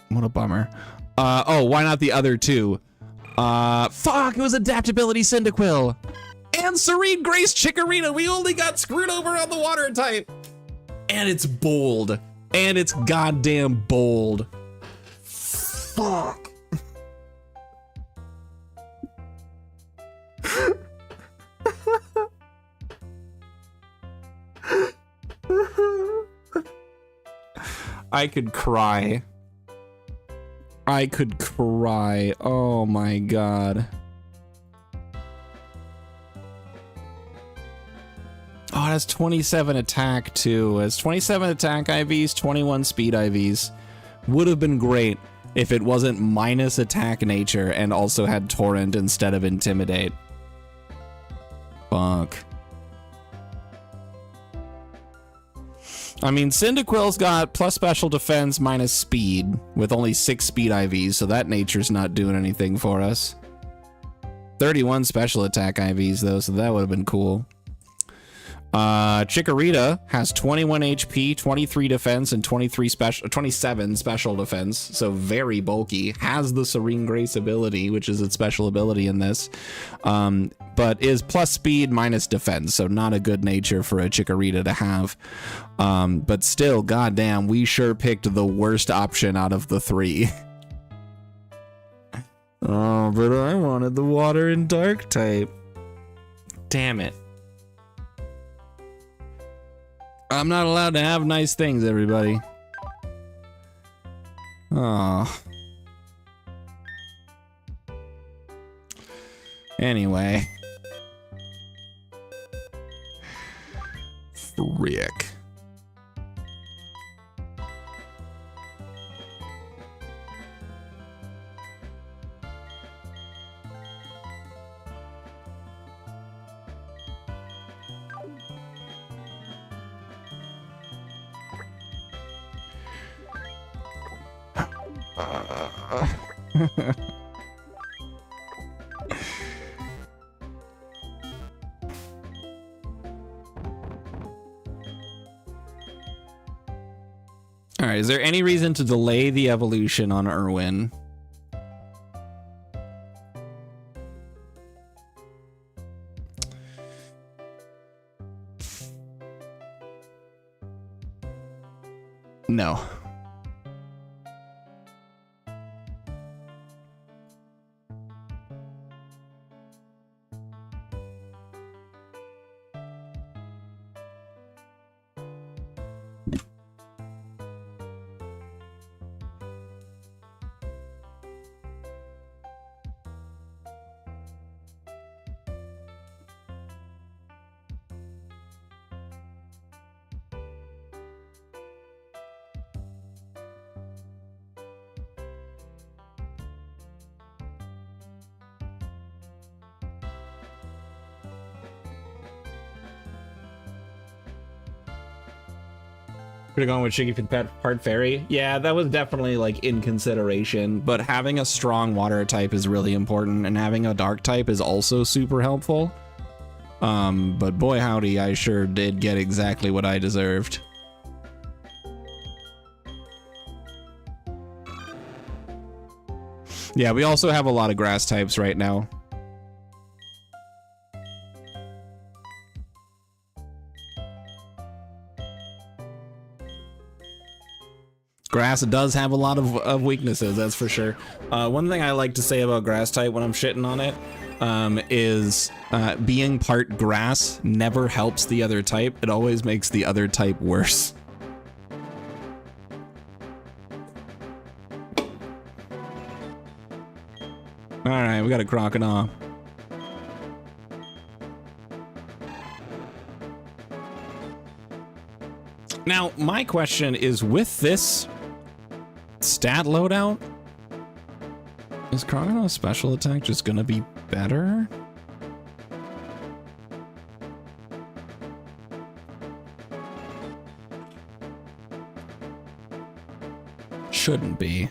What a bummer. Oh, why not the other two? Fuck, it was Adaptability Cyndaquil. And Serene Grace Chikorita. We only got screwed over on the water type. And it's bold. And it's goddamn bold. Fuck. I could cry. I could cry. Oh my god. Oh, it has 27 attack too. It has 27 attack IVs, 21 speed IVs. Would have been great if it wasn't minus attack nature and also had Torrent instead of Intimidate. Fuck. I mean, Cyndaquil's got plus special defense minus speed with only 6 speed IVs, so that nature's not doing anything for us. 31 special attack IVs though, so that would have been cool. Chikorita has 21 HP, 23 defense, and 27 special defense, so very bulky. Has the Serene Grace ability, which is its special ability in this, but is plus speed minus defense, so not a good nature for a Chikorita to have. But still, goddamn, we sure picked the worst option out of the 3. Oh, but I wanted the water and dark type. Damn it. I'm not allowed to have nice things, everybody. Oh. Anyway. Frick. All right, is there any reason to delay the evolution on Irwin? No. Could have gone with Shiggy Part Fairy. Yeah, that was definitely like in consideration, but having a strong water type is really important, and having a dark type is also super helpful. But boy howdy, I sure did get exactly what I deserved. Yeah, we also have a lot of grass types right now. Grass does have a lot of weaknesses, that's for sure. One thing I like to say about grass type when I'm shitting on it is being part grass never helps the other type. It always makes the other type worse. Alright, we got a crocodile. Now, my question is, with this stat loadout, is Crocodile's special attack just gonna be better? Shouldn't be.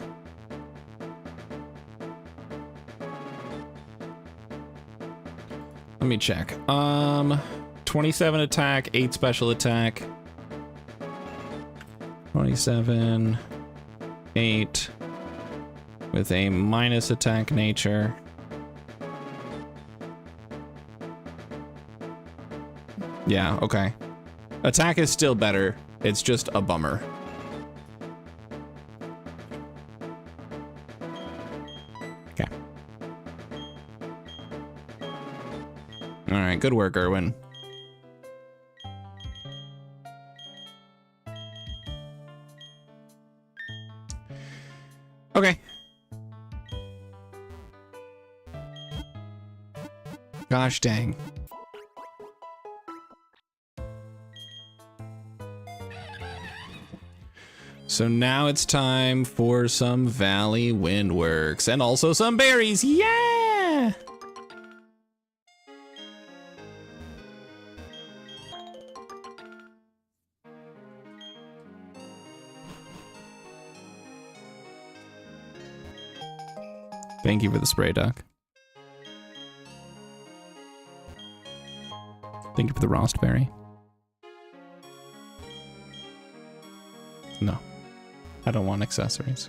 Let me check. 27 attack, 8 special attack. 27, 8 with a minus attack nature. Yeah, okay. Attack is still better. It's just a bummer. Okay. All right, good work, Erwin. Okay. Gosh dang. So now it's time for some Valley Windworks and also some berries. Yeah! Thank you for the spray, Doc. Thank you for the Rostberry. No. I don't want accessories.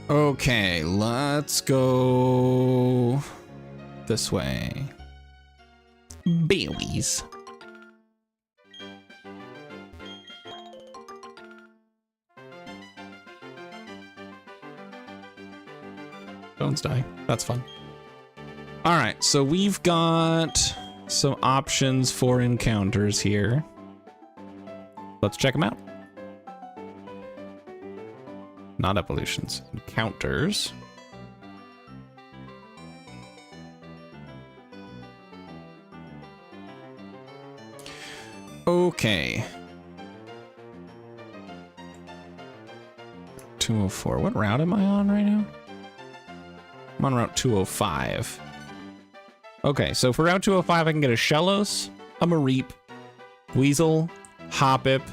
Okay, let's go this way. Berries. Stone's dying. That's fun. All right, so we've got some options for encounters here. Let's check them out. Not evolutions, encounters. Okay. 204. What route am I on right now? I'm on route 205. Okay, so for route 205, I can get a Shellos, a Mareep, Weasel, Hoppip,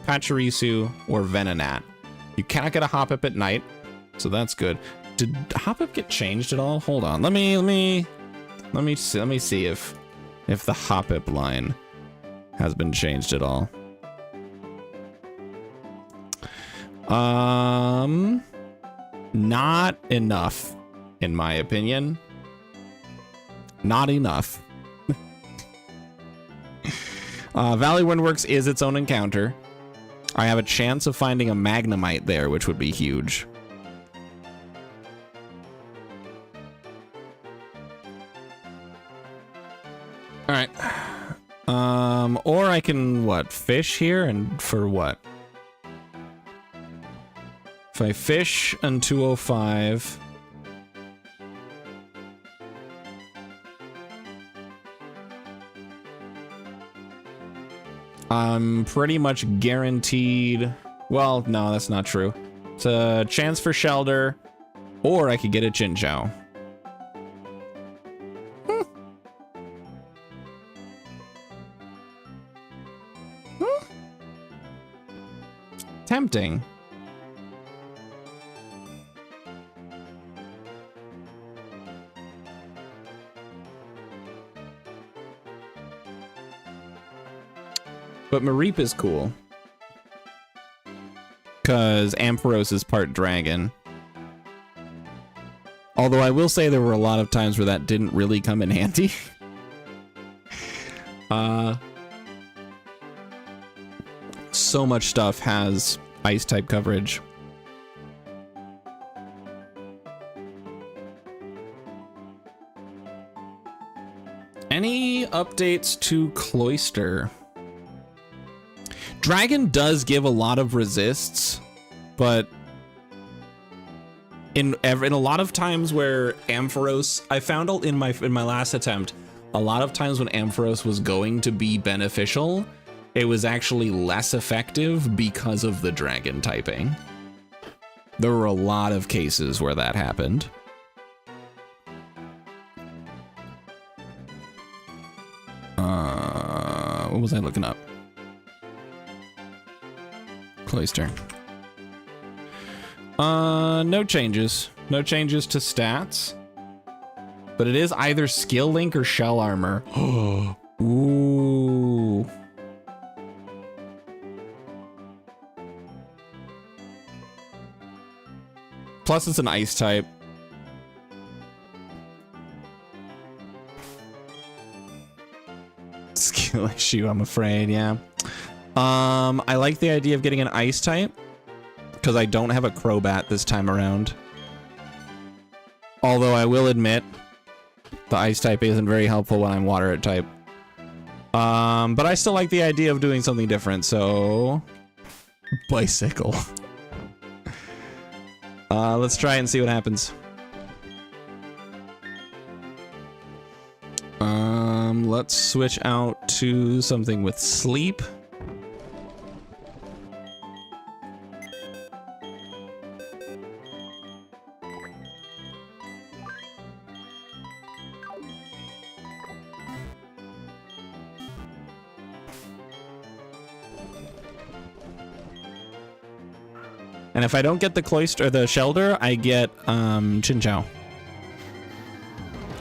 Pachirisu, or Venonat. You cannot get a Hoppip at night, so that's good. Did Hoppip get changed at all? Hold on. Let me see if the Hoppip line has been changed at all. Not enough, in my opinion. Not enough. Valley Windworks is its own encounter. I have a chance of finding a Magnemite there, which would be huge. All right. Or I can, what, fish here? And for what? If I fish on 205... I'm pretty much guaranteed. Well, no, that's not true. It's a chance for Shelder, or I could get a Chinchou. Tempting. But Mareep is cool. Because Ampharos is part dragon. Although I will say there were a lot of times where that didn't really come in handy. So much stuff has ice type coverage. Any updates to Cloyster? Dragon does give a lot of resists, but in a lot of times where Ampharos, I found in my last attempt, a lot of times when Ampharos was going to be beneficial, it was actually less effective because of the dragon typing. There were a lot of cases where that happened. What was I looking up? Cloister. No changes. No changes to stats. But it is either skill link or shell armor. Ooh. Plus it's an ice type. Skill issue, I'm afraid, yeah. I like the idea of getting an ice type because I don't have a Crobat this time around. Although I will admit the ice type isn't very helpful when I'm water type. But I still like the idea of doing something different, so bicycle. Let's try and see what happens. Let's switch out to something with sleep. And if I don't get the cloister, the shelter, I get Chinchou.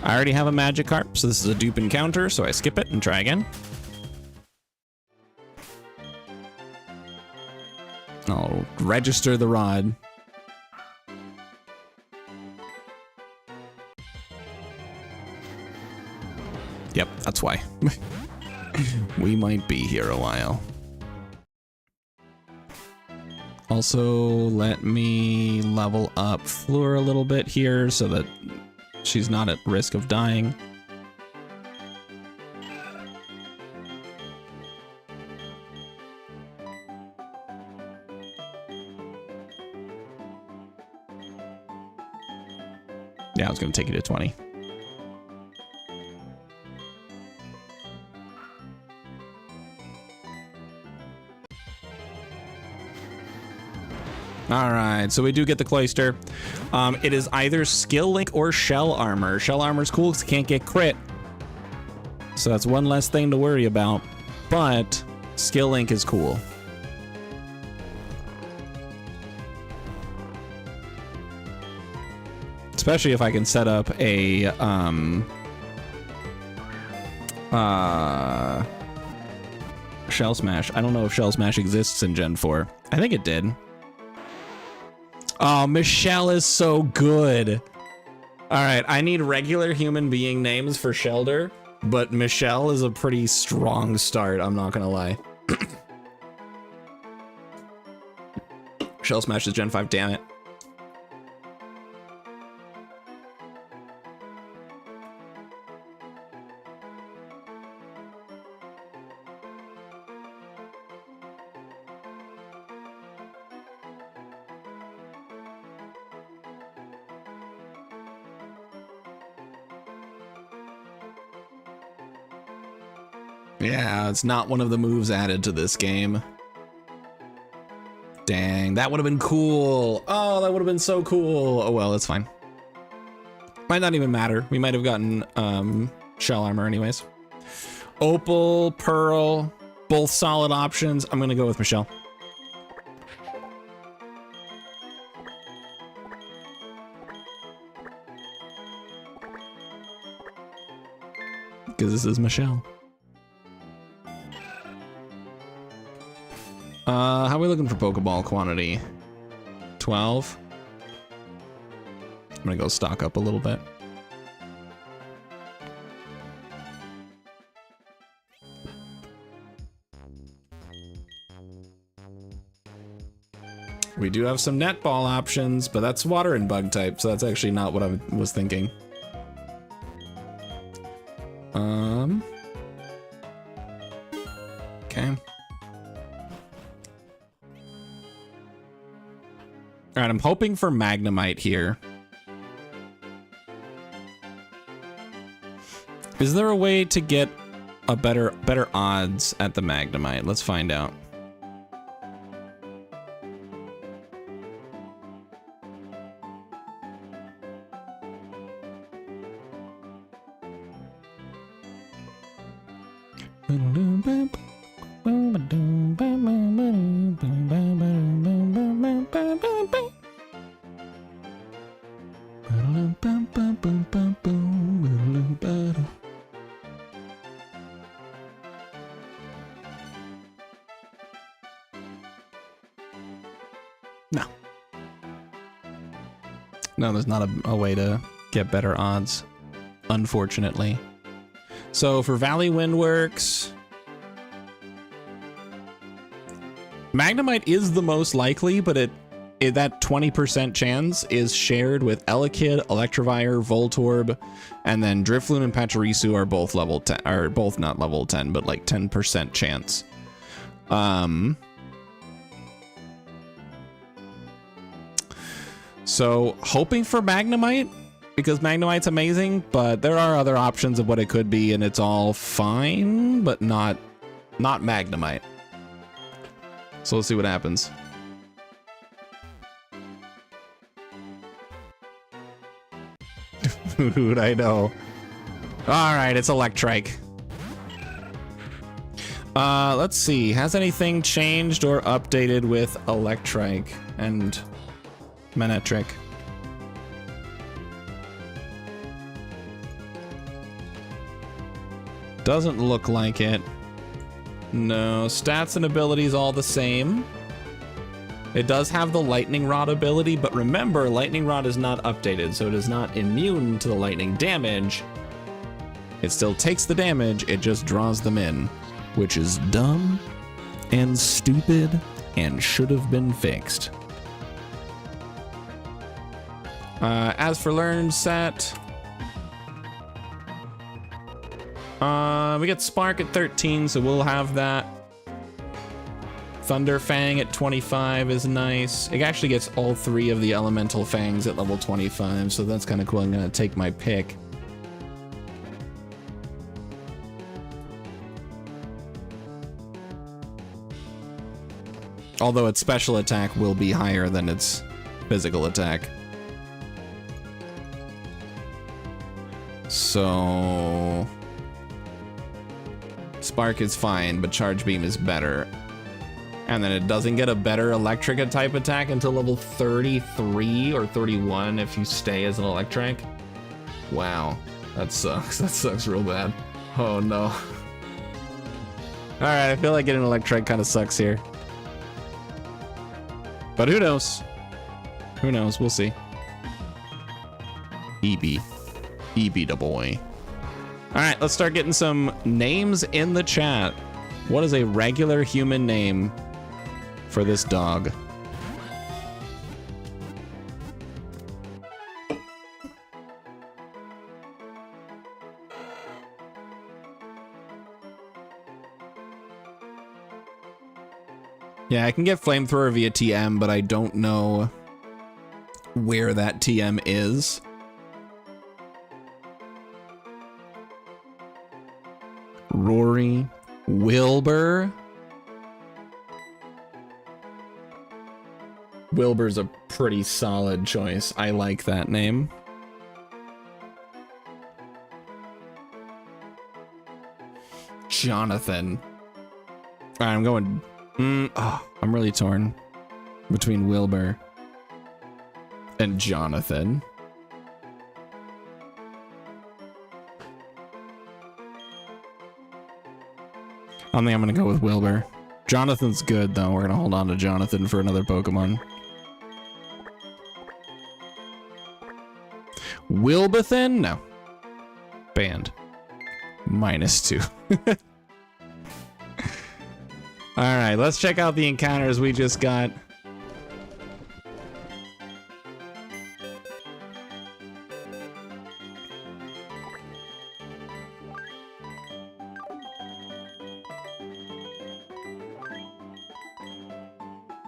I already have a magikarp, so this is a dupe encounter, so I skip it and try again. I'll register the rod. Yep, that's why. We might be here a while. Also, let me level up Fleur a little bit here so that she's not at risk of dying. Yeah, I was going to take you to 20. All right, so we do get the cloister. It is either skill link or shell armor. Shell armor is cool because it can't get crit. So that's one less thing to worry about. But skill link is cool. Especially if I can set up a Shell Smash. I don't know if Shell Smash exists in Gen 4. I think it did. Oh, Michelle is so good. All right, I need regular human being names for Shelder, but Michelle is a pretty strong start, I'm not gonna lie. Shell Smash is Gen 5, damn it. Yeah, it's not one of the moves added to this game. Dang, that would have been cool. Oh, that would have been so cool. Oh well, it's fine. Might not even matter. We might have gotten shell armor anyways. Opal, Pearl, both solid options. I'm gonna go with Michelle. Because this is Michelle. How are we looking for Pokeball quantity? 12? I'm gonna go stock up a little bit. We do have some netball options, but that's water and bug type, so that's actually not what I was thinking. Okay. All right, I'm hoping for Magnemite here. Is there a way to get a better odds at the Magnemite? Let's find out. No, there's not a way to get better odds, unfortunately. So for Valley Windworks, Magnemite is the most likely, but that 20% chance is shared with Elekid, Electivire, Voltorb, and then Drifloon and Pachirisu are both level 10, are both not level 10, but like 10% chance. So hoping for Magnemite, because Magnemite's amazing, but there are other options of what it could be, and it's all fine, but not Magnemite. So let's see what happens. Dude, I know. All right, it's Electrike. Let's see. Has anything changed or updated with Electrike and Manectric? Doesn't look like it. No, stats and abilities all the same. It does have the Lightning Rod ability, but remember, Lightning Rod is not updated, so it is not immune to the lightning damage. It still takes the damage, it just draws them in, which is dumb and stupid and should have been fixed. As for Learn Set, we get Spark at 13, so we'll have that. Thunder Fang at 25 is nice. It actually gets all 3 of the Elemental Fangs at level 25, so that's kind of cool. I'm gonna take my pick. Although its special attack will be higher than its physical attack. So Spark is fine, but Charge Beam is better. And then it doesn't get a better electric type attack until level 33 or 31 if you stay as an Electric. Wow, that sucks. That sucks real bad. Oh no. All right, I feel like getting an Electric kind of sucks here. But who knows? Who knows? We'll see. EB. EB da boy. All right, let's start getting some names in the chat. What is a regular human name for this dog? Yeah, I can get Flamethrower via TM, but I don't know where that TM is. Rory, Wilbur. Wilbur's a pretty solid choice. I like that name. Jonathan. All right, I'm going. I'm really torn between Wilbur and Jonathan. I think I'm gonna go with Wilbur. Jonathan's good though. We're gonna hold on to Jonathan for another Pokemon. Wilbathan? No. Banned. -2. All right, let's check out the encounters we just got.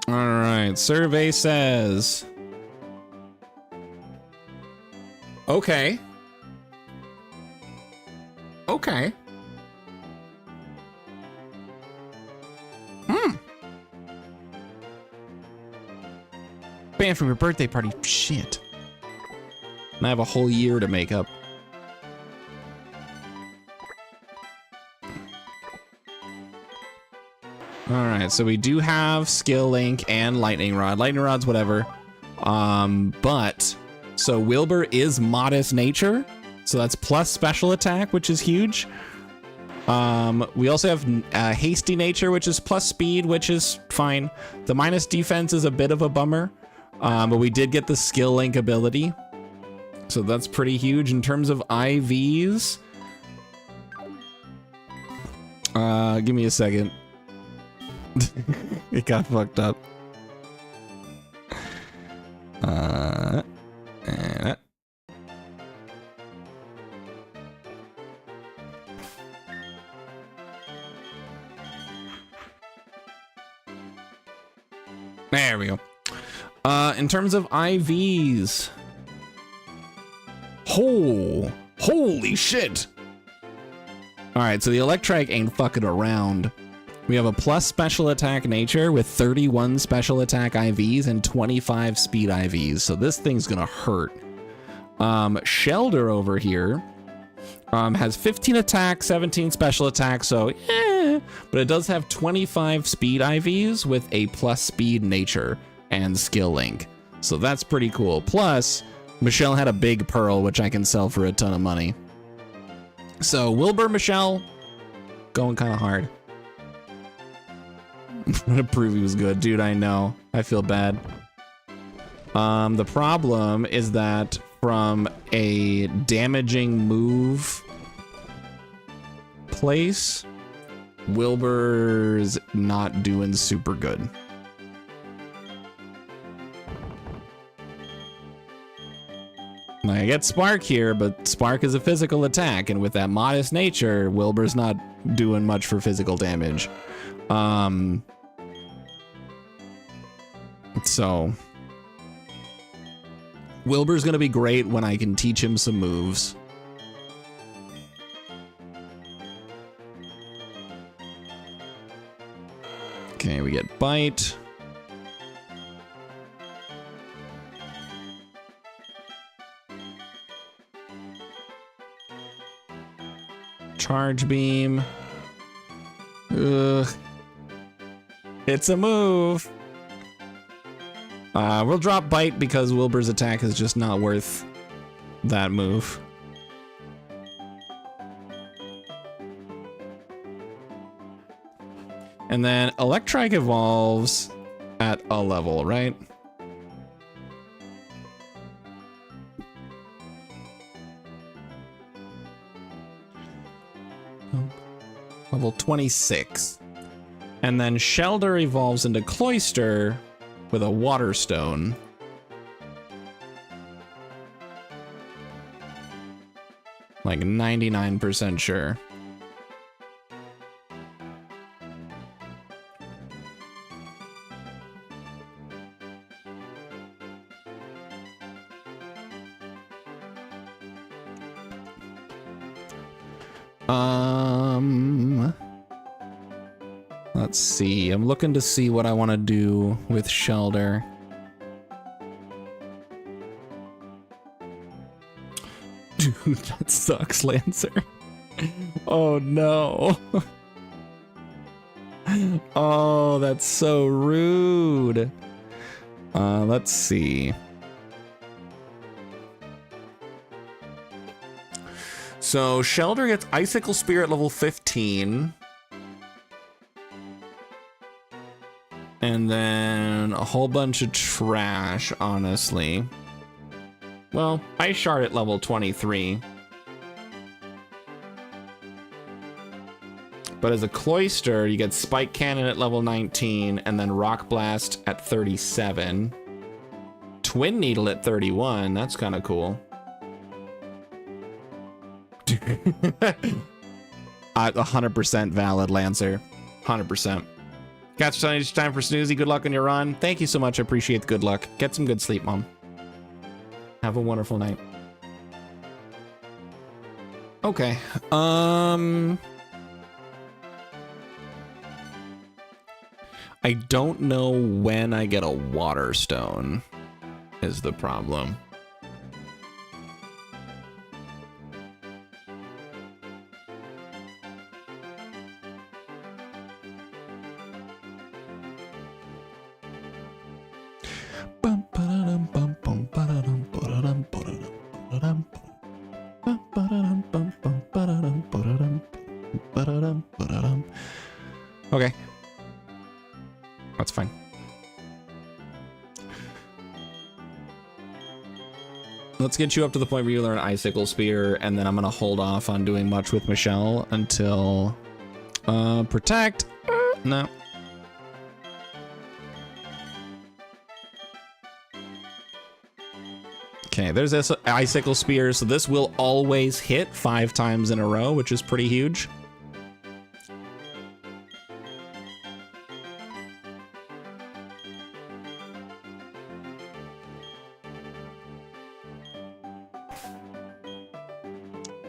All right, survey says. Okay. Okay. Banned from your birthday party. Shit. And I have a whole year to make up. All right, so we do have Skill Link and Lightning Rod. Lightning Rod's whatever. But so Wilbur is Modest Nature, so that's plus special attack, which is huge. We also have Hasty Nature, which is plus speed, which is fine. The minus defense is a bit of a bummer, but we did get the Skill Link ability, so that's pretty huge. In terms of IVs, give me a second. It got fucked up. There we go. In terms of IVs, holy shit. All right, so the Electrike ain't fucking around. We have a plus special attack nature with 31 special attack IVs and 25 speed IVs. So this thing's gonna hurt. Shelder over here has 15 attack, 17 special attack, so but it does have 25 speed IVs with a plus speed nature and skill link. So that's pretty cool. Plus, Michelle had a big pearl, which I can sell for a ton of money. So Wilbur, Michelle, going kind of hard. I'm gonna prove he was good. Dude, I know. I feel bad. The problem is that from a damaging move place, Wilbur's not doing super good. I get Spark here, but Spark is a physical attack, and with that modest nature, Wilbur's not doing much for physical damage. So Wilbur's gonna be great when I can teach him some moves. Okay, we get Bite. Charge Beam. Ugh. It's a move. We'll drop Bite because Wilbur's attack is just not worth that move. And then Electrike evolves at a level, right? Level 26. And then Shelder evolves into Cloyster with a Water Stone. Like 99% sure. Let's see. I'm looking to see what I want to do with Shelder. Dude, that sucks, Lancer. Oh no. Oh, that's so rude. Let's see. So Shelder gets Icicle Spirit level 15. And then a whole bunch of trash, honestly. Well, Ice Shard at level 23. But as a Cloyster, you get Spike Cannon at level 19, and then Rock Blast at 37. Twin Needle at 31, that's kind of cool. 100% valid, Lancer. 100%. Catch you each time for Snoozy. Good luck on your run. Thank you so much. I appreciate the good luck. Get some good sleep, Mom. Have a wonderful night. Okay. I don't know when I get a Water Stone is the problem. Okay. That's fine. Let's get you up to the point where you learn Icicle Spear, and then I'm gonna hold off on doing much with Michelle until Protect. No. Okay, there's this Icicle Spear, so this will always hit 5 times in a row, which is pretty huge.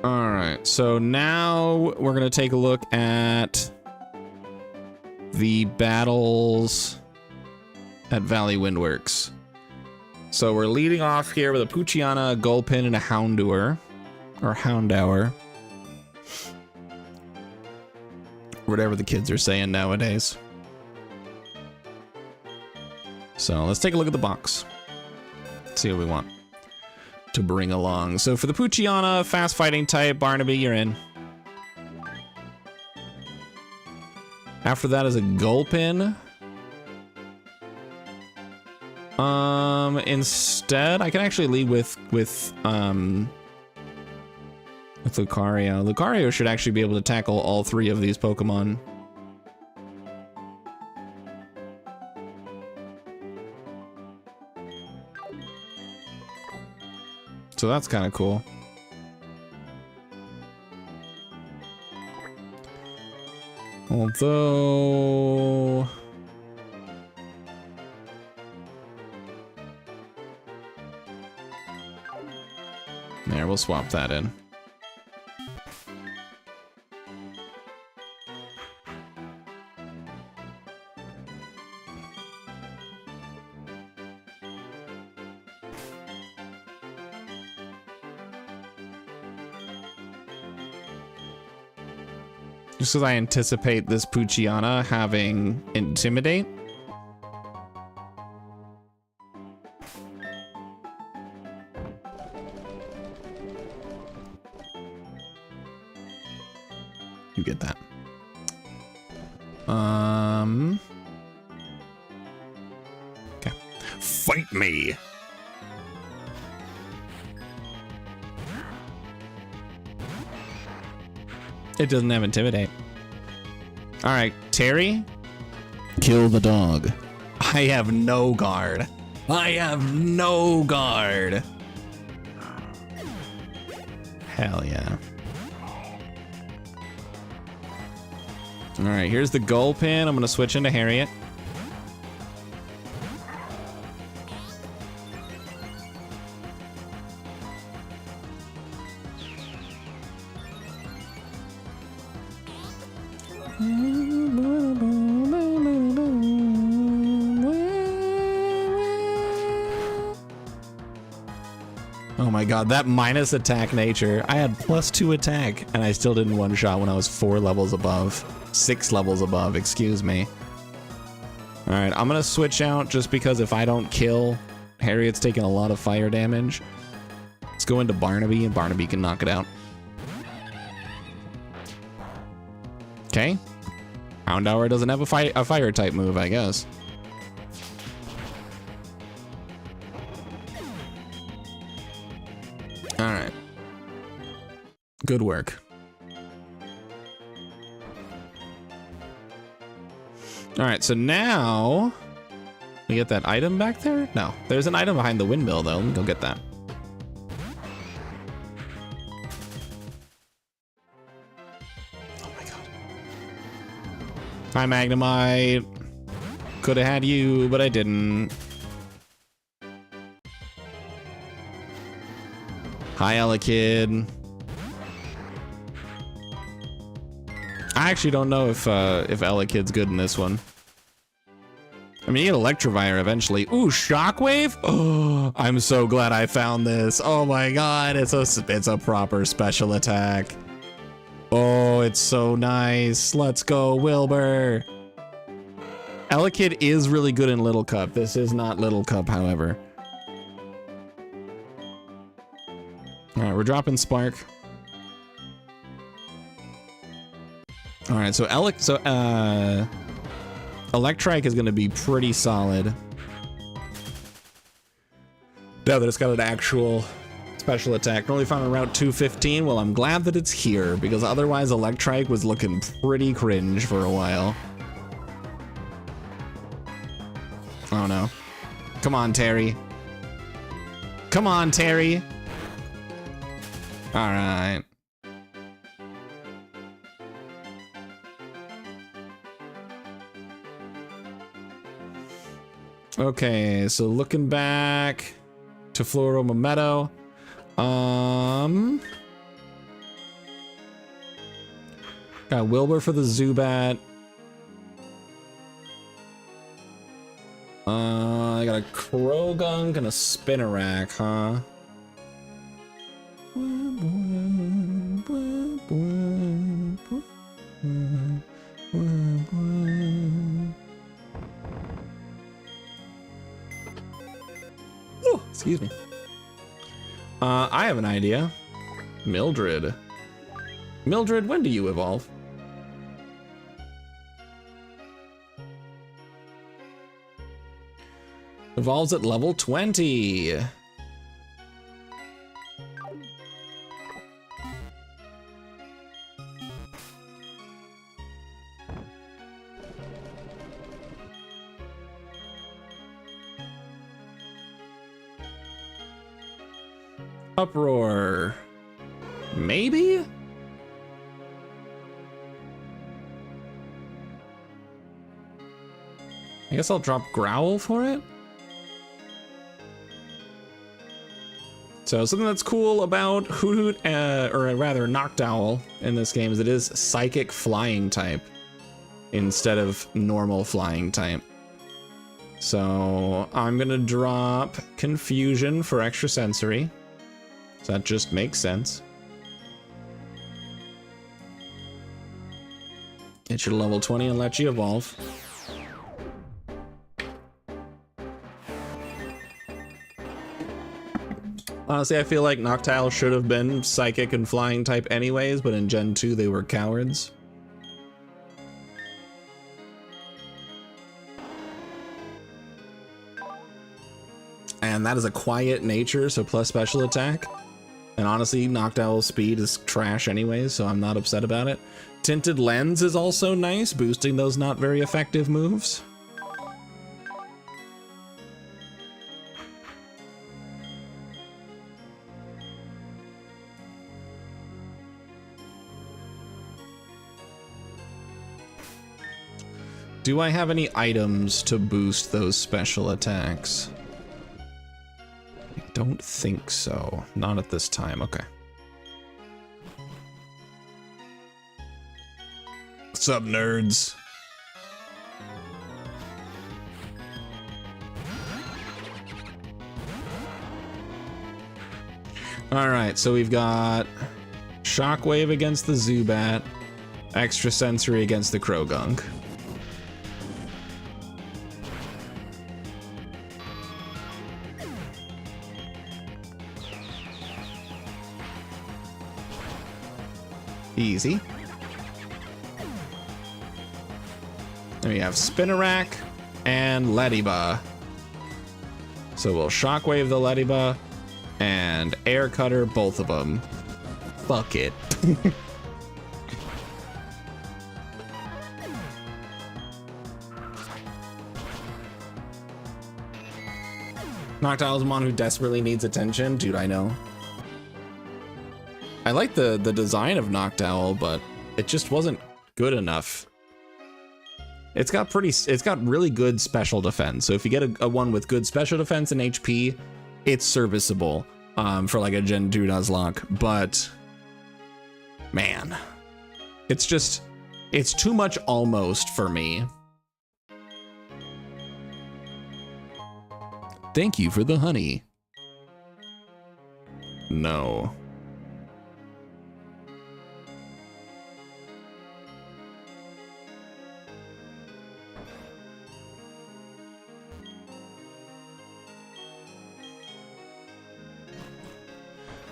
All right, so now we're gonna take a look at the battles at Valley Windworks. So we're leading off here with a Poochyena, a Gulpin, and a Houndour, or Houndour. Whatever the kids are saying nowadays. So let's take a look at the box. Let's see what we want to bring along. So for the Poochyena, fast fighting type, Barnaby, you're in. After that is a Gulpin. Instead, I can actually lead with Lucario. Lucario should actually be able to tackle all 3 of these Pokemon. So that's kind of cool. Although... there, we'll swap that in. Just because I anticipate this Poochyena having Intimidate. You get that. Okay. Fight me. It doesn't have Intimidate. All right, Terry. Kill the dog. I have no guard. I have no guard. Hell yeah. All right, here's the Gulpin. I'm gonna switch into Harriet. Oh my god, that minus attack nature. I had +2 attack, and I still didn't one-shot when I was 4 levels above. 6 levels above, excuse me. Alright, I'm gonna switch out just because if I don't kill, Harriet's taking a lot of fire damage. Let's go into Barnaby, and Barnaby can knock it out. Okay. Houndour doesn't have a fire type move, I guess. Alright. Good work. Alright, so now we get that item back there? No, there's an item behind the windmill though. Let me go get that. Oh my god. Hi, Magnemite. Could have had you, but I didn't. Hi, Elekid. I actually don't know if Elekid's good in this one. I mean, you get Electivire eventually. Ooh, Shockwave? Oh, I'm so glad I found this. Oh my god, it's a proper special attack. Oh, it's so nice. Let's go, Wilbur. Elekid is really good in Little Cup. This is not Little Cup, however. All right, we're dropping Spark. All right, so Electrike is going to be pretty solid. Now that it's got an actual special attack. Only found on Route 215. Well, I'm glad that it's here, because otherwise Electrike was looking pretty cringe for a while. Oh no. Come on, Terry. Come on, Terry. All right. Okay, so looking back to Floroma Meadow. Got Wilbur for the Zubat. I got a Krogunk and a Spinarak, huh? Oh, excuse me. I have an idea. Mildred. Mildred, when do you evolve? Evolves at level 20. Uproar. Maybe? I guess I'll drop Growl for it. So something that's cool about Hoot, or rather Noctowl in this game is it is Psychic Flying type instead of normal Flying type. So I'm gonna drop Confusion for extra sensory. So that just makes sense. Get you to level 20 and let you evolve. Honestly, I feel like Noctowl should have been Psychic and Flying type anyways, but in Gen 2 they were cowards. And that is a quiet nature, so plus special attack. And honestly, Noctowl's speed is trash anyways, so I'm not upset about it. Tinted Lens is also nice, boosting those not very effective moves. Do I have any items to boost those special attacks? I don't think so. Not at this time. Okay. What's up, nerds? All right, so we've got Shockwave against the Zubat, extra sensory against the Krogunk. Easy. Then we have Spinarak and Lediba. So we'll Shockwave the Lediba and Air Cutter both of them. Fuck it. Noctowl's a mon who desperately needs attention. Dude, I know. I like the design of Noctowl, but it just wasn't good enough. It's got really good special defense. So if you get a one with good special defense and HP, it's serviceable for like a Gen 2 Nuzlocke. But man, it's too much almost for me. Thank you for the honey. No.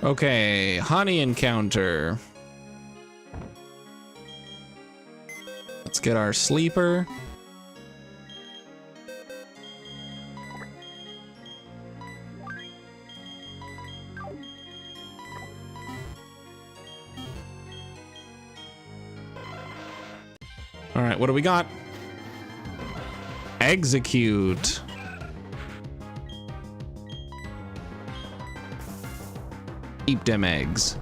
Okay, honey encounter. get our sleeper. All right, what do we got? Execute. Keep them eggs.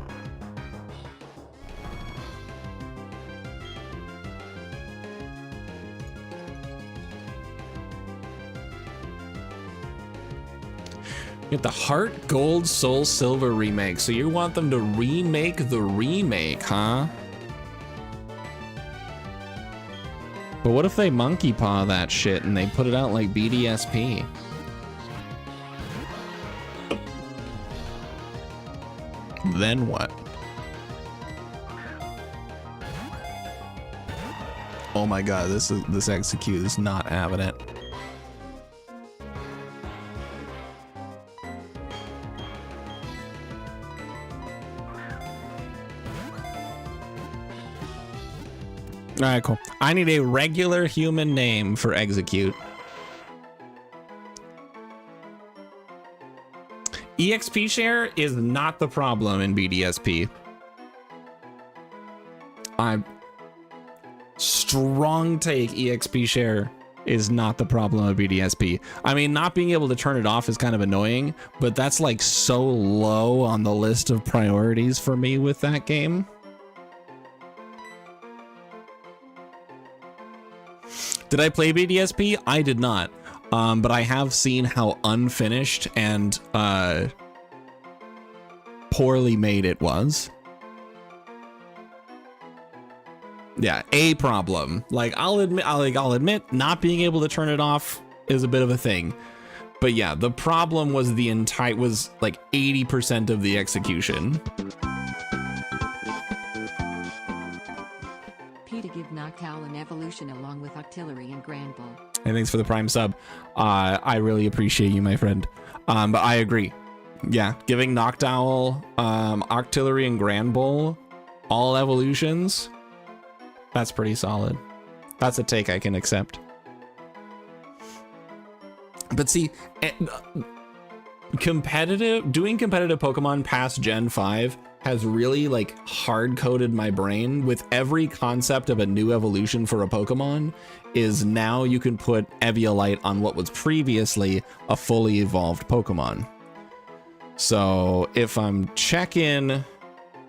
Get the Heart Gold Soul Silver remake. So you want them to remake the remake, huh? But what if they monkey paw that shit and they put it out like BDSP? Then what? Oh my god, this execute is not having it. All right, cool. I need a regular human name for execute. EXP share is not the problem in BDSP. I'm strong take EXP share is not the problem of BDSP. I mean, not being able to turn it off is kind of annoying, but that's like so low on the list of priorities for me with that game. Did I play BDSP? I did not. But I have seen how unfinished and poorly made it was. Yeah, a problem. Like I'll admit not being able to turn it off is a bit of a thing. But yeah, the problem was was like 80% of the execution. To give Noctowl an evolution along with Octillery and Grand Bull. And thanks for the Prime sub. I really appreciate you, my friend. But I agree. Yeah, giving Noctowl, Octillery, and Grand Bull all evolutions, that's pretty solid. That's a take I can accept. But see, doing competitive Pokemon past Gen 5 has really like hard-coded my brain with every concept of a new evolution for a Pokemon is now you can put Eviolite on what was previously a fully evolved Pokemon. So if I'm checking,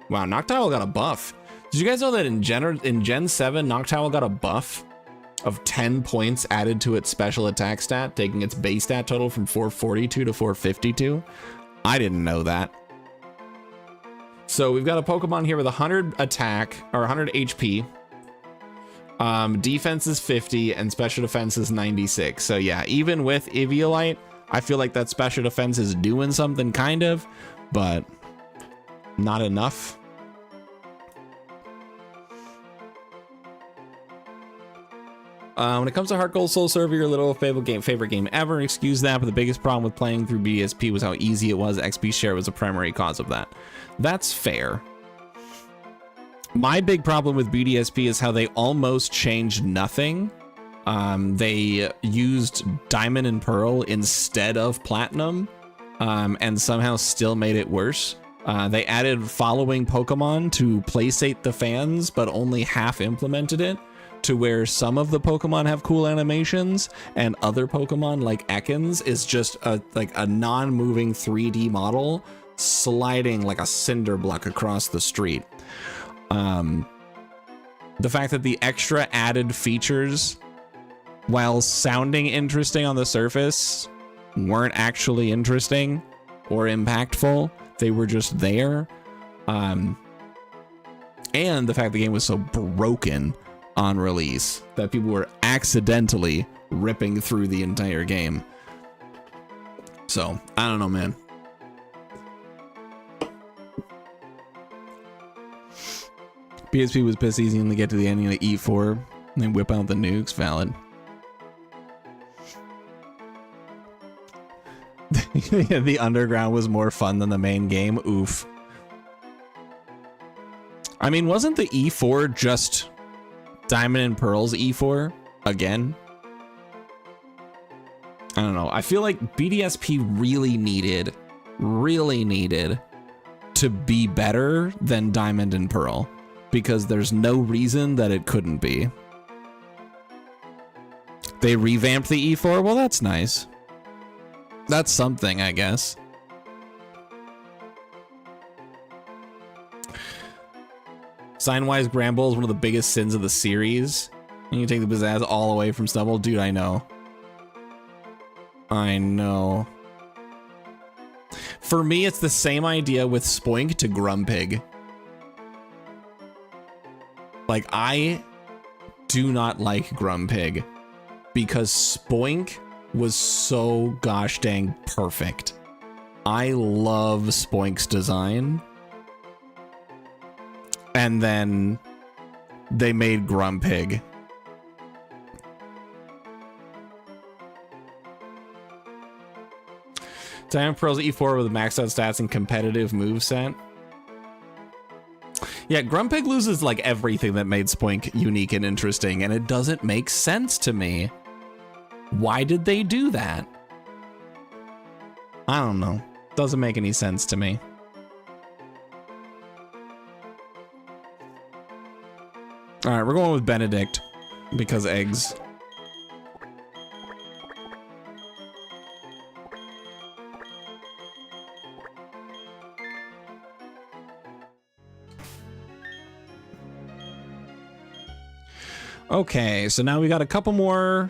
wow, Noctowl got a buff. Did you guys know that in Gen 7, Noctowl got a buff of 10 points added to its special attack stat, taking its base stat total from 442 to 452? I didn't know that. So we've got a Pokemon here with 100 attack or 100 HP. Defense is 50 and special defense is 96. So yeah, even with Eviolite, I feel like that special defense is doing something kind of, but not enough. When it comes to Heart Gold Soul Silver, your little favorite game ever. Excuse that, but the biggest problem with playing through BDSP was how easy it was. XP share was a primary cause of that. That's fair. My big problem with BDSP is how they almost changed nothing. They used Diamond and Pearl instead of Platinum, and somehow still made it worse. They added following Pokemon to placate the fans, but only half implemented it, to where some of the Pokemon have cool animations and other Pokemon like Ekans is just a non-moving 3D model sliding like a cinder block across the street. The fact that the extra added features, while sounding interesting on the surface, weren't actually interesting or impactful. They were just there. And the fact the game was so broken on release that people were accidentally ripping through the entire game. So, I don't know, man. PSP was piss easy and they get to the ending of E4 and then whip out the nukes. Valid. The underground was more fun than the main game. Oof. I mean, wasn't the E4 just Diamond and Pearls E4 again. I don't know. I feel like BDSP really needed to be better than Diamond and Pearl, because there's no reason that it couldn't be. They revamped the E4. Well, that's nice. That's something, I guess. Sign-wise Gramble is one of the biggest sins of the series. And you take the pizzazz all away from Stubble. Dude, I know. I know. For me, it's the same idea with Spoink to Grumpig. Like, I do not like Grumpig because Spoink was so gosh dang perfect. I love Spoink's design. And then they made Grumpig. Diamond Pearls E4 with maxed out stats and competitive moveset. Yeah, Grumpig loses like everything that made Spoink unique and interesting, and it doesn't make sense to me. Why did they do that? I don't know. Doesn't make any sense to me. All right, we're going with Benedict because eggs. Okay, so now we got a couple more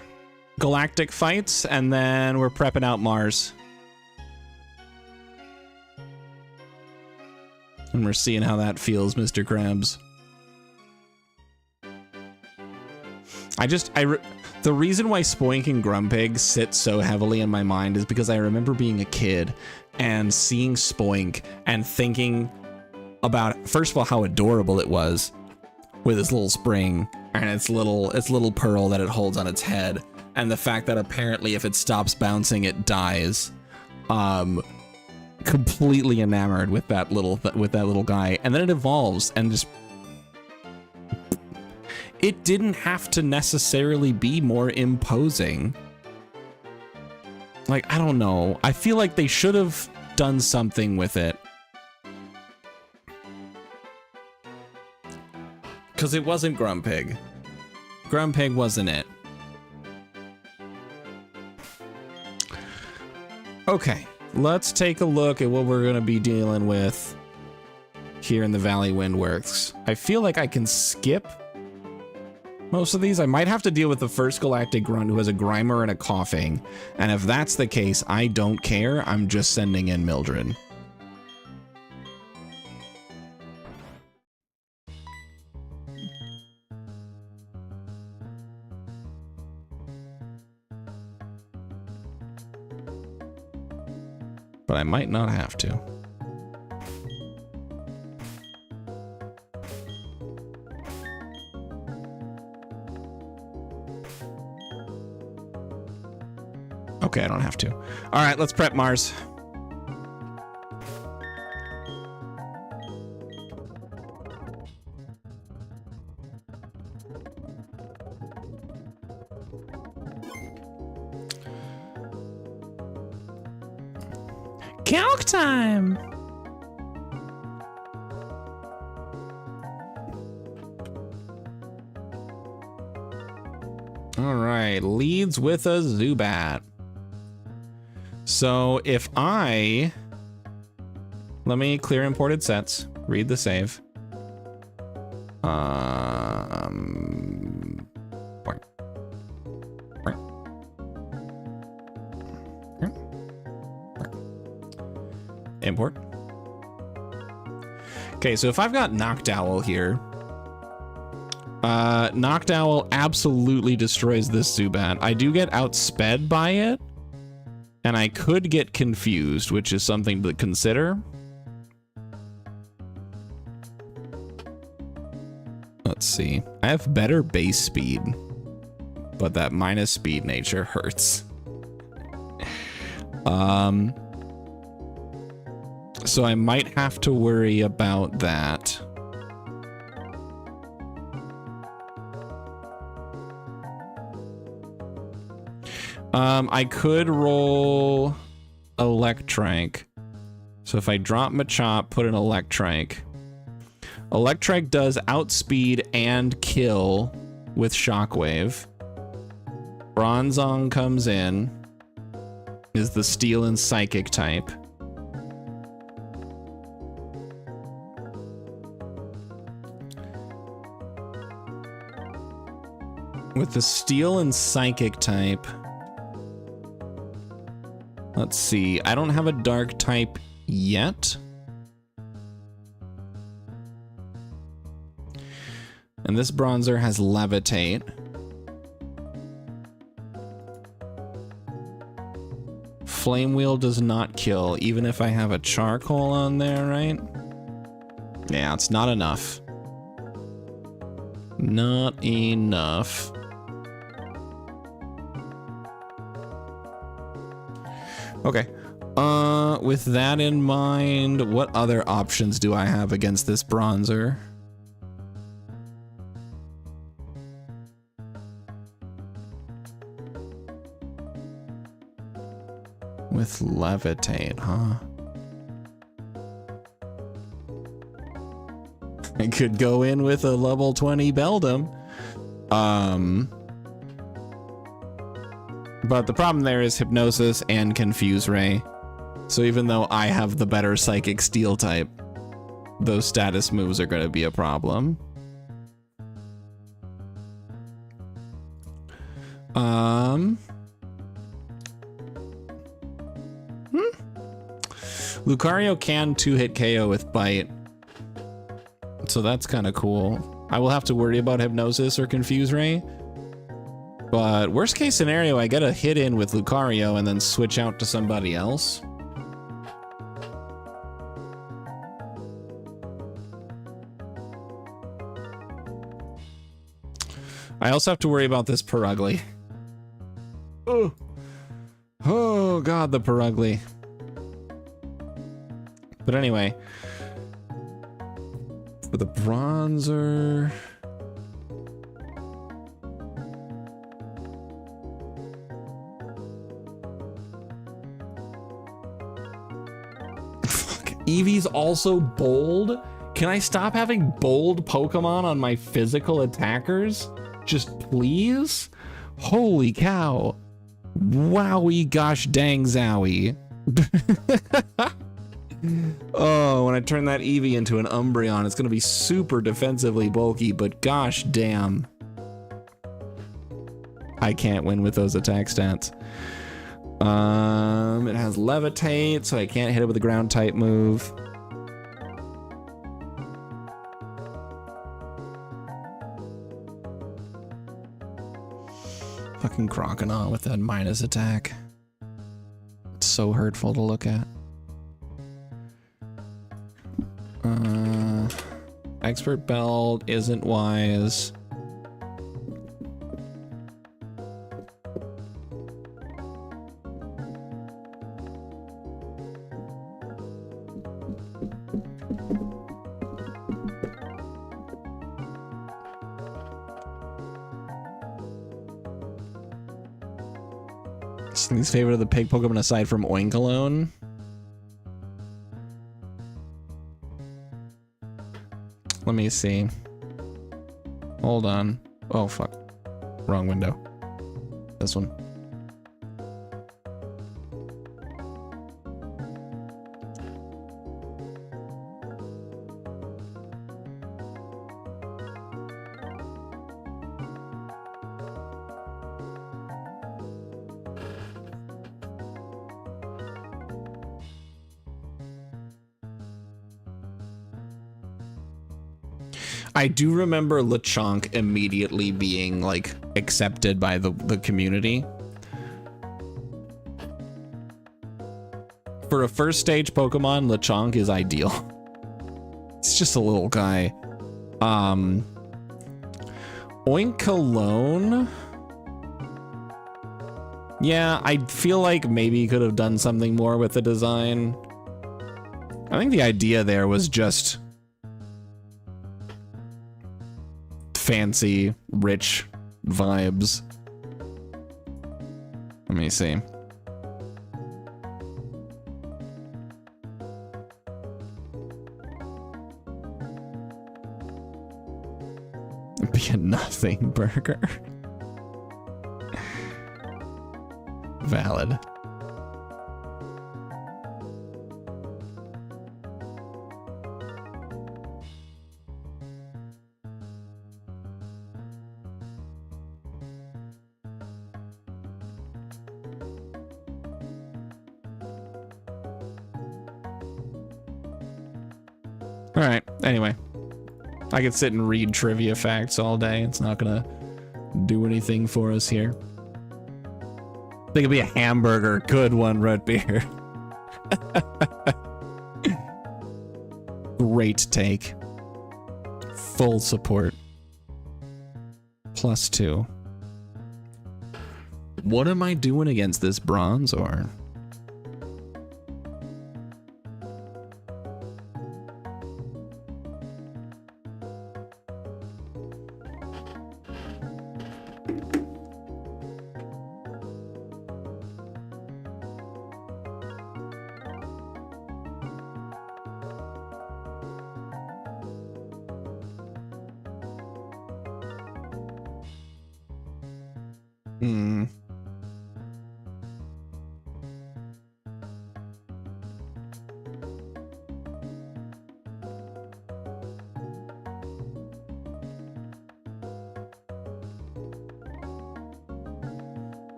galactic fights, and then we're prepping out Mars. And we're seeing how that feels, Mr. Krabs. The reason why Spoink and Grumpig sit so heavily in my mind is because I remember being a kid and seeing Spoink and thinking about, first of all, how adorable it was with its little spring and its little pearl that it holds on its head, and the fact that apparently if it stops bouncing, it dies. Completely enamored with that little guy, and then it evolves and just. It didn't have to necessarily be more imposing. Like, I don't know. I feel like they should have done something with it. Because it wasn't Grumpig. Grumpig wasn't it. Okay, let's take a look at what we're going to be dealing with here in the Valley Windworks. I feel like I can skip most of these. I might have to deal with the first Galactic Grunt who has a Grimer and a Coughing. And if that's the case, I don't care. I'm just sending in Mildred. But I might not have to. Okay, I don't have to. All right, let's prep Mars. Calc time! All right, leads with a Zubat. So if let me clear imported sets, read the save. Import. Okay, so if I've got Noctowl here, Noctowl absolutely destroys this Zubat. I do get outsped by it, and I could get confused, which is something to consider. Let's see. I have better base speed, but that minus speed nature hurts. So I might have to worry about that. I could roll Electrike. So if I drop Machop, put an Electrike. Electrike does outspeed and kill with Shockwave. Bronzong comes in. Is the Steel and Psychic type. With the Steel and Psychic type. Let's see. I don't have a Dark type yet. And this Bronzer has Levitate. Flame Wheel does not kill, even if I have a Charcoal on there, right? Yeah, it's not enough. Not enough. Okay. With that in mind, what other options do I have against this Bronzer? With Levitate, huh? I could go in with a level 20 Beldum. But the problem there is Hypnosis and Confuse Ray. So even though I have the better Psychic Steel type, those status moves are going to be a problem. Lucario can 2-hit KO with Bite. So that's kind of cool. I will have to worry about Hypnosis or Confuse Ray. But worst case scenario, I get a hit in with Lucario and then switch out to somebody else. I also have to worry about this Perugly. Oh, oh god, the Perugly. But anyway, for the Bronzer... Eevee's also bold? Can I stop having bold Pokemon on my physical attackers? Just please? Holy cow. Wowie gosh dang zowie. Oh, when I turn that Eevee into an Umbreon, it's gonna be super defensively bulky, but gosh damn. I can't win with those attack stats. It has Levitate, so I can't hit it with a ground type move. Fucking Croconaw with that minus attack. It's so hurtful to look at. Expert Belt isn't wise. Least favorite of the pig Pokemon aside from Oinkologne. Let me see. Hold on. Oh, fuck. Wrong window. This one. I do remember Lechonk immediately being, like, accepted by the community. For a first stage Pokemon, Lechonk is ideal. It's just a little guy. Oinkologne? Yeah, I feel like maybe he could have done something more with the design. I think the idea there was just fancy, rich vibes. Let me see. Be a nothing burger. Valid. All right. Anyway, I could sit and read trivia facts all day. It's not gonna do anything for us here. Think it'd be a hamburger. Good one, Red Beer. Great take. Full support. +2. What am I doing against this Bronzor?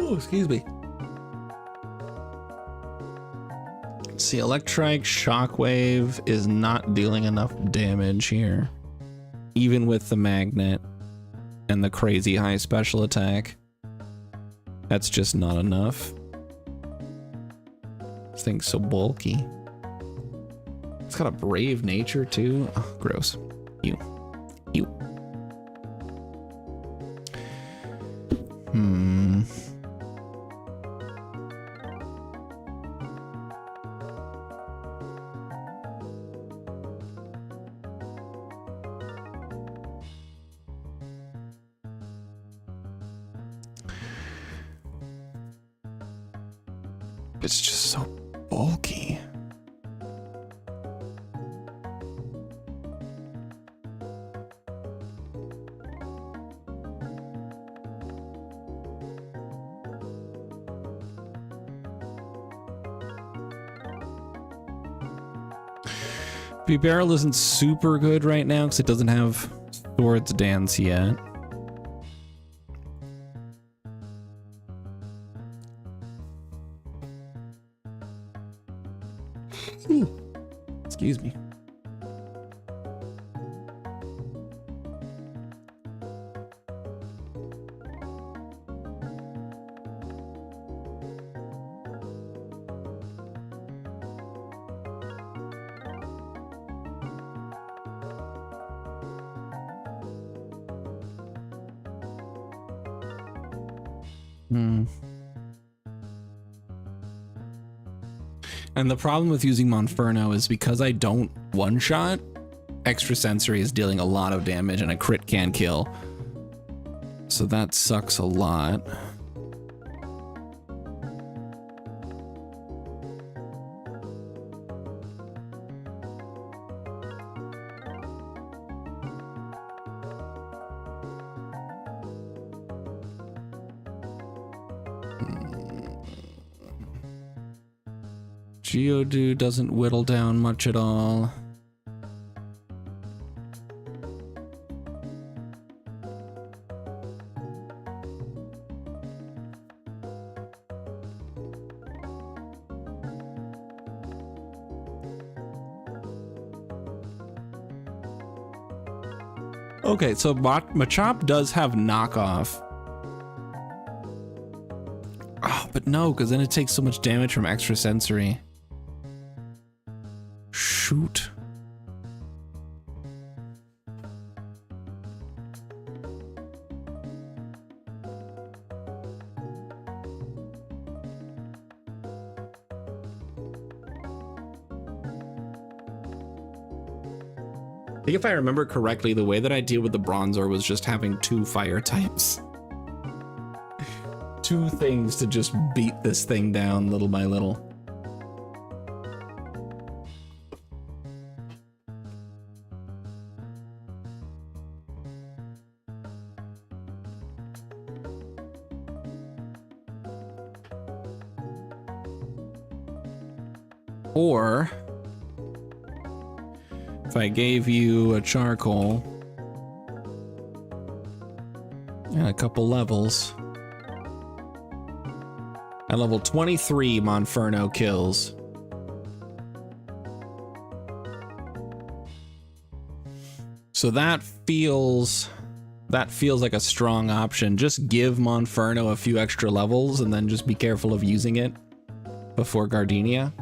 Oh, excuse me. See, Electrike Shockwave is not dealing enough damage here. Even with the magnet and the crazy high special attack. That's just not enough. This thing's so bulky. It's got a brave nature too. Oh, gross. You. It's just so bulky. B-Barrel isn't super good right now because it doesn't have Swords Dance yet. Excuse me. And the problem with using Monferno is because I don't one-shot, Extrasensory is dealing a lot of damage and a crit can kill. So that sucks a lot. Geodude doesn't whittle down much at all. Okay, so Machop does have knockoff. Oh, but no, because then it takes so much damage from Extrasensory. Shoot. I think if I remember correctly, the way that I deal with the Bronzor was just having 2 fire types. 2 things to just beat this thing down little by little. Or if I gave you a charcoal and a couple levels, at level 23, Monferno kills. So that feels like a strong option. Just give Monferno a few extra levels and then just be careful of using it before Gardenia.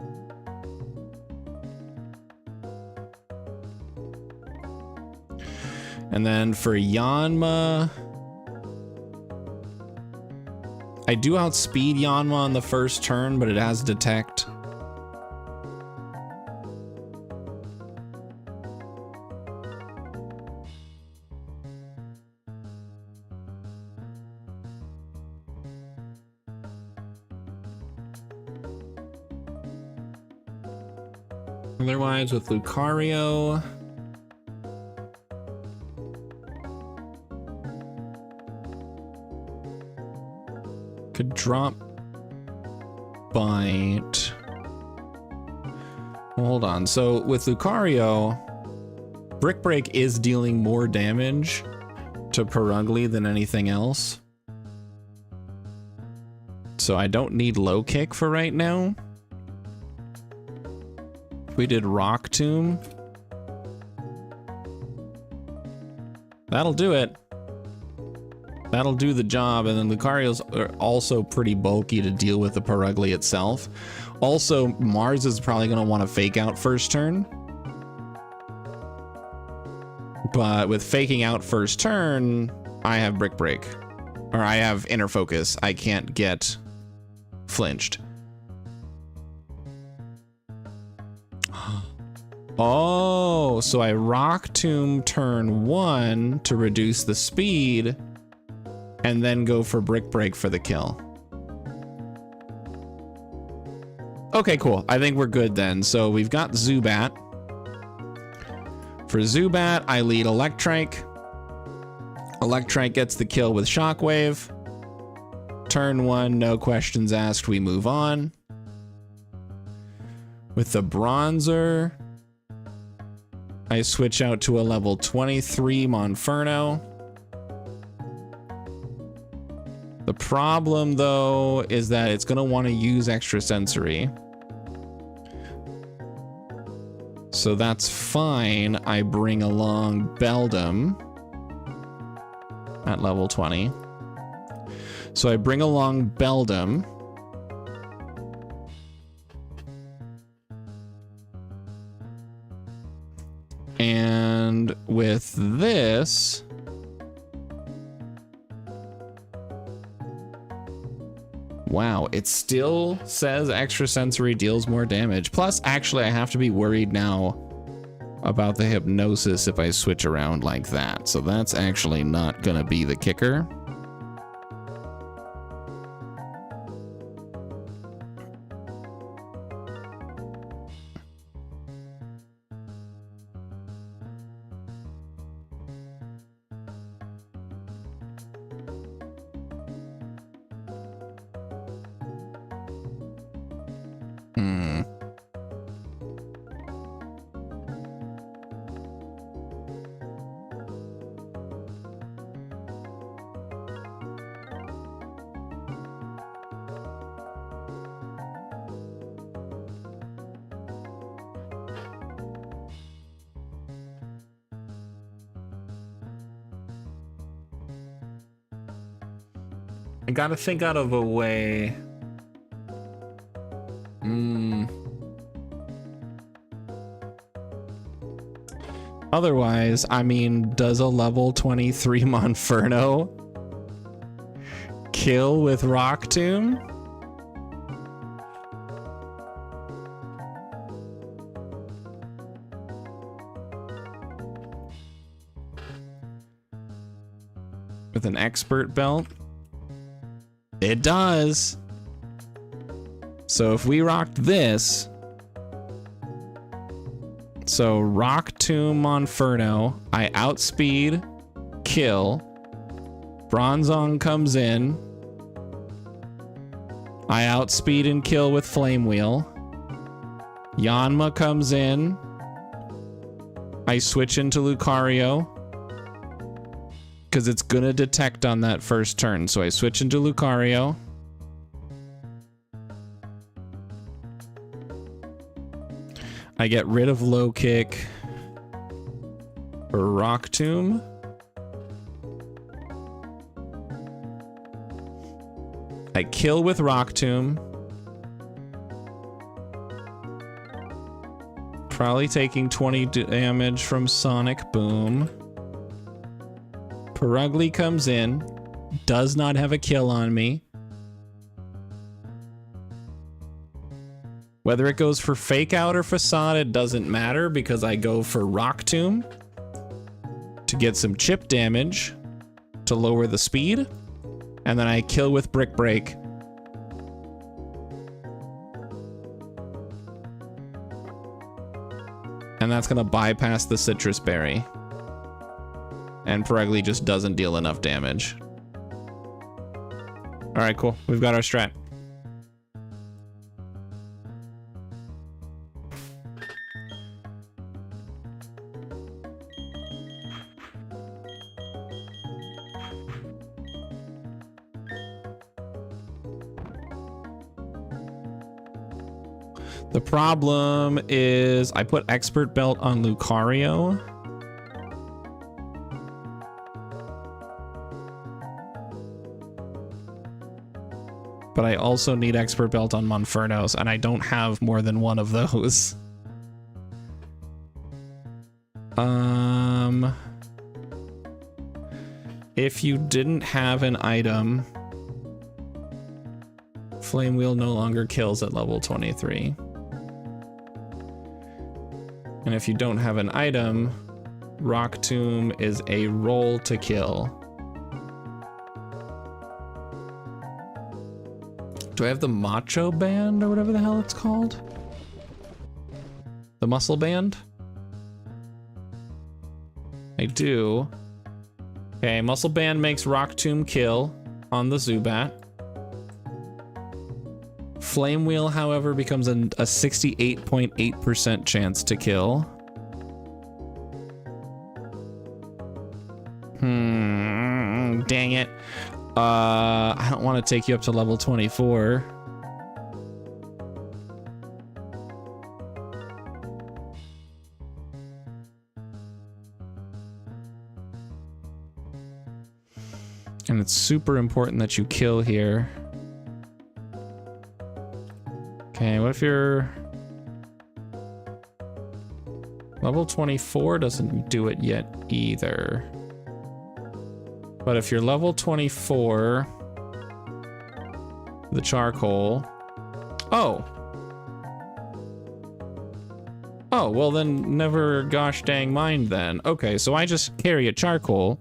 And then for Yanma, I do outspeed Yanma on the first turn, but it has Detect. Otherwise, with Lucario, could drop Bite. Hold on. So with Lucario, Brick Break is dealing more damage to Perugly than anything else. So I don't need Low Kick for right now. If we did Rock Tomb, that'll do it. That'll do the job, and then Lucario's are also pretty bulky to deal with the Perugly itself. Also, Mars is probably going to want to Fake Out first turn. But with faking out first turn, I have Brick Break. Or I have Inner Focus. I can't get flinched. Oh, so I Rock Tomb turn 1 to reduce the speed, and then go for Brick Break for the kill. Okay, cool. I think we're good then. So we've got Zubat. For Zubat, I lead Electrike. Electrike gets the kill with Shockwave. Turn 1, no questions asked, we move on. With the Bronzer, I switch out to a level 23 Monferno. The problem, though, is that it's going to want to use Extra Sensory. So that's fine. I bring along Beldum at level 20. So I bring along Beldum. And with this, wow, it still says Extra Sensory deals more damage. Plus, actually, I have to be worried now about the Hypnosis if I switch around like that. So that's actually not gonna be the kicker. I gotta think out of a way. Otherwise, I mean, does a level 23 Monferno kill with Rock Tomb? with an expert belt? It does. So if we rocked this, so Rock Tomb Monferno, I outspeed, kill, Bronzong comes in, I outspeed and kill with Flame Wheel, Yanma comes in, I switch into Lucario, because it's gonna detect on that first turn, so I switch into Lucario. I get rid of Low Kick for Rock Tomb. I kill with Rock Tomb. Probably taking 20 damage from Sonic Boom. Perugly comes in, does not have a kill on me. Whether it goes for Fake Out or Facade, it doesn't matter because I go for Rock Tomb to get some chip damage to lower the speed, and then I kill with Brick Break. And that's gonna bypass the Citrus Berry. And Perugly just doesn't deal enough damage. Alright, cool. We've got our strat. The problem is I put Expert Belt on Lucario. But I also need Expert Belt on Monfernos, and I don't have more than one of those. If you didn't have an item, Flame Wheel no longer kills at level 23. And if you don't have an item, Rock Tomb is a roll to kill. Do I have the Macho Band or whatever the hell it's called? The Muscle Band? I do. Okay, Muscle Band makes Rock Tomb kill on the Zubat. Flame Wheel, however, becomes a 68.8% chance to kill. Dang it. I don't want to take you up to level 24. And it's super important that you kill here. Okay, what if you're level 24 doesn't do it yet either. But if you're level 24, the charcoal. Oh, well then never gosh dang mind then. Okay, so I just carry a charcoal.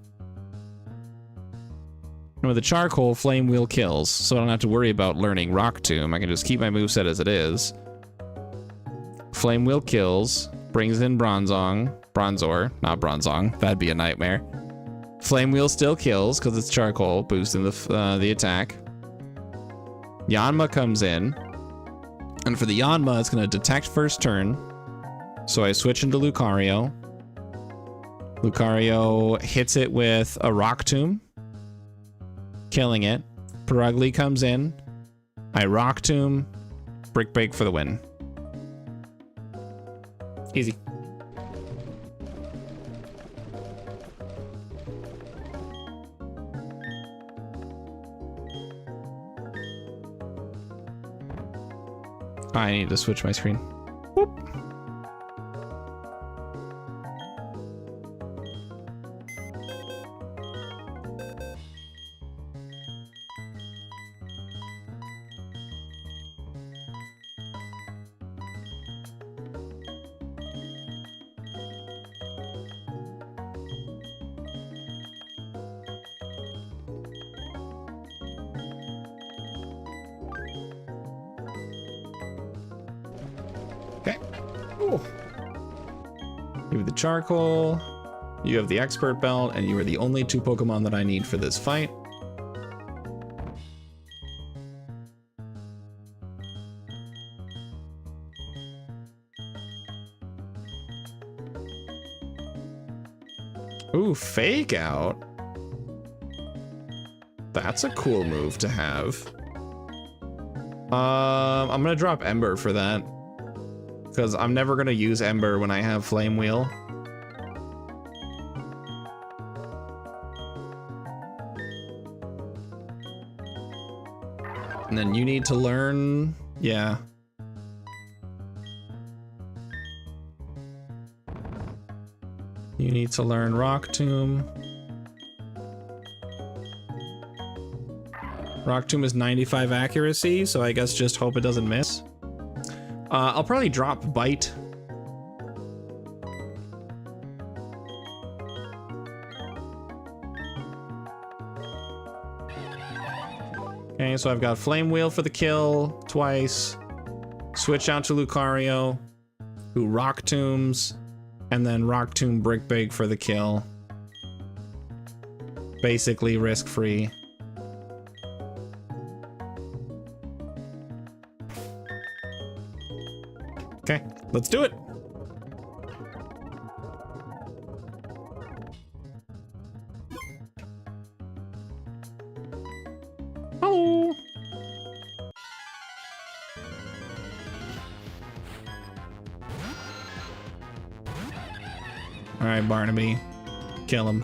And with the charcoal, Flame Wheel kills, so I don't have to worry about learning Rock Tomb. I can just keep my moveset as it is. Flame Wheel kills, brings in Bronzor, not Bronzong, that'd be a nightmare. Flame Wheel still kills, because it's charcoal, boosting the attack. Yanma comes in, and for the Yanma, it's going to detect first turn, so I switch into Lucario. Lucario hits it with a Rock Tomb, killing it. Perugly comes in. I Rock Tomb. Brick Break for the win. Easy. I need to switch my screen. Whoop. Okay. Ooh. You have the charcoal, you have the expert belt, and you are the only 2 Pokemon that I need for this fight. Ooh, fake out. That's a cool move to have. I'm gonna drop Ember for that, because I'm never gonna use Ember when I have Flame Wheel. And then you need to learn, yeah. You need to learn Rock Tomb. Rock Tomb is 95 accuracy, so I guess just hope it doesn't miss. I'll probably drop Bite. Okay, so I've got Flame Wheel for the kill twice. Switch out to Lucario, who Rock Tombs, and then Rock Tomb Brick Big for the kill. Basically risk-free. Okay, let's do it. Hello. All right, Barnaby, kill him.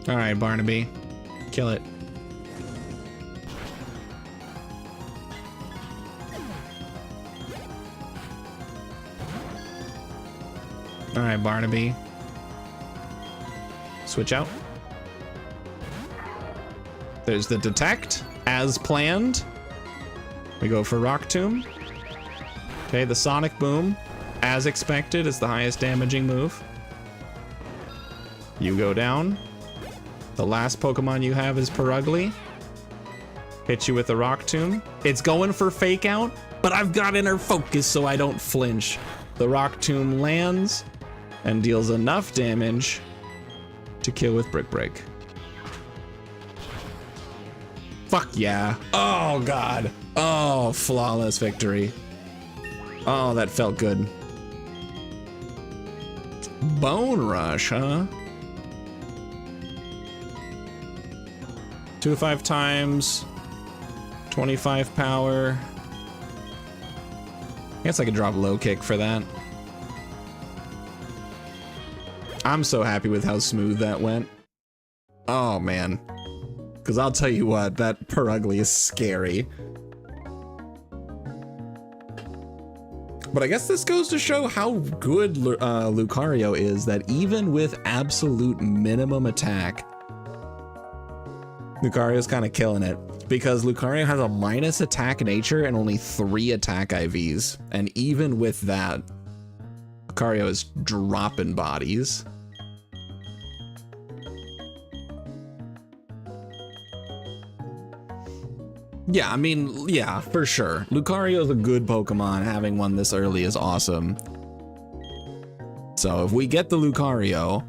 All right, Barnaby. Kill it. All right, Barnaby. Switch out. There's the detect, as planned. We go for Rock Tomb. Okay, the Sonic Boom, as expected, is the highest damaging move. You go down. The last Pokemon you have is Perugly. Hit you with the Rock Tomb. It's going for Fake Out, but I've got Inner Focus so I don't flinch. The Rock Tomb lands and deals enough damage to kill with Brick Break. Fuck yeah. Oh God. Oh, flawless victory. Oh, that felt good. Bone Rush, huh? 2-5 times, 25 power. I guess I could drop Low Kick for that. I'm so happy with how smooth that went. Oh man. Because I'll tell you what, that Perugly is scary. But I guess this goes to show how good Lucario is, that even with absolute minimum attack, Lucario's kind of killing it, because Lucario has a minus attack nature and only 3 attack IVs. And even with that, Lucario is dropping bodies. Yeah, I mean, yeah, for sure. Lucario's a good Pokemon. Having one this early is awesome. So if we get the Lucario,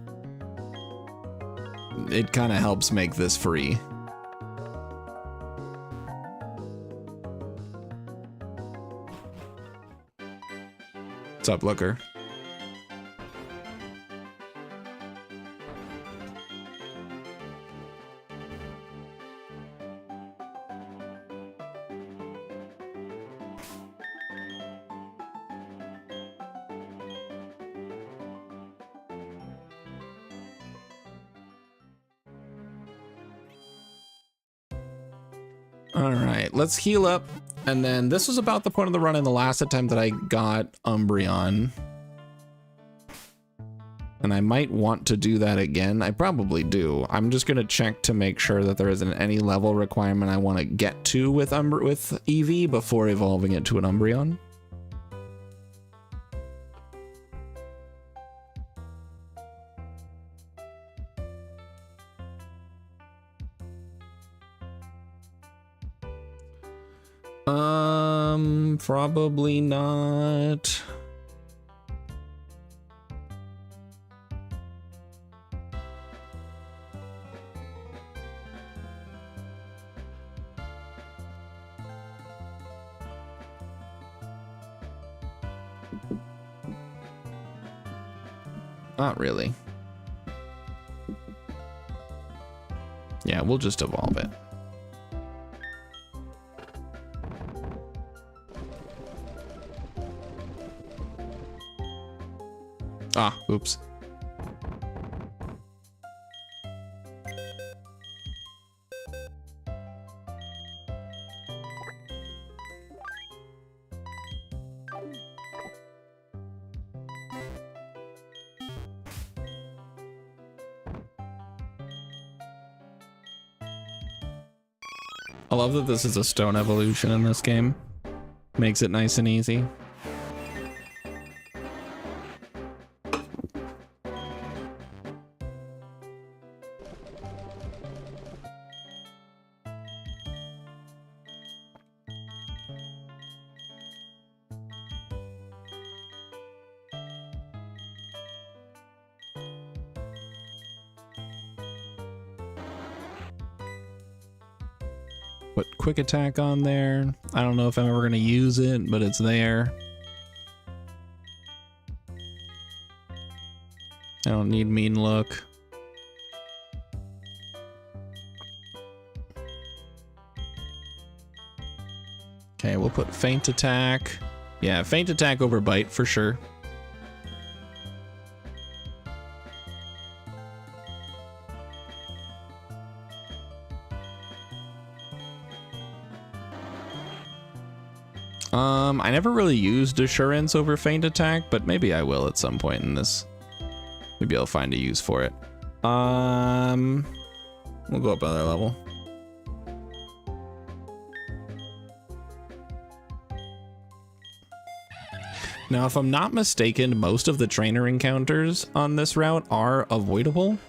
it kind of helps make this free. What's up, Looker? All right, let's heal up. And then this was about the point of the run in the last attempt that I got Umbreon. And I might want to do that again. I probably do. I'm just gonna check to make sure that there isn't any level requirement I want to get to with Eevee before evolving it to an Umbreon. Probably not. Not really. Yeah, we'll just evolve it. Ah, oops. I love that this is a stone evolution in this game. Makes it nice and easy. Put quick attack on there. I don't know if I'm ever going to use it, but it's there. I don't need mean look. Okay, we'll put feint attack. Yeah, feint attack over bite for sure. I never really used assurance over feint attack, but maybe I will at some point in this. Maybe I'll find a use for it. We'll go up another level. Now, if I'm not mistaken, most of the trainer encounters on this route are avoidable.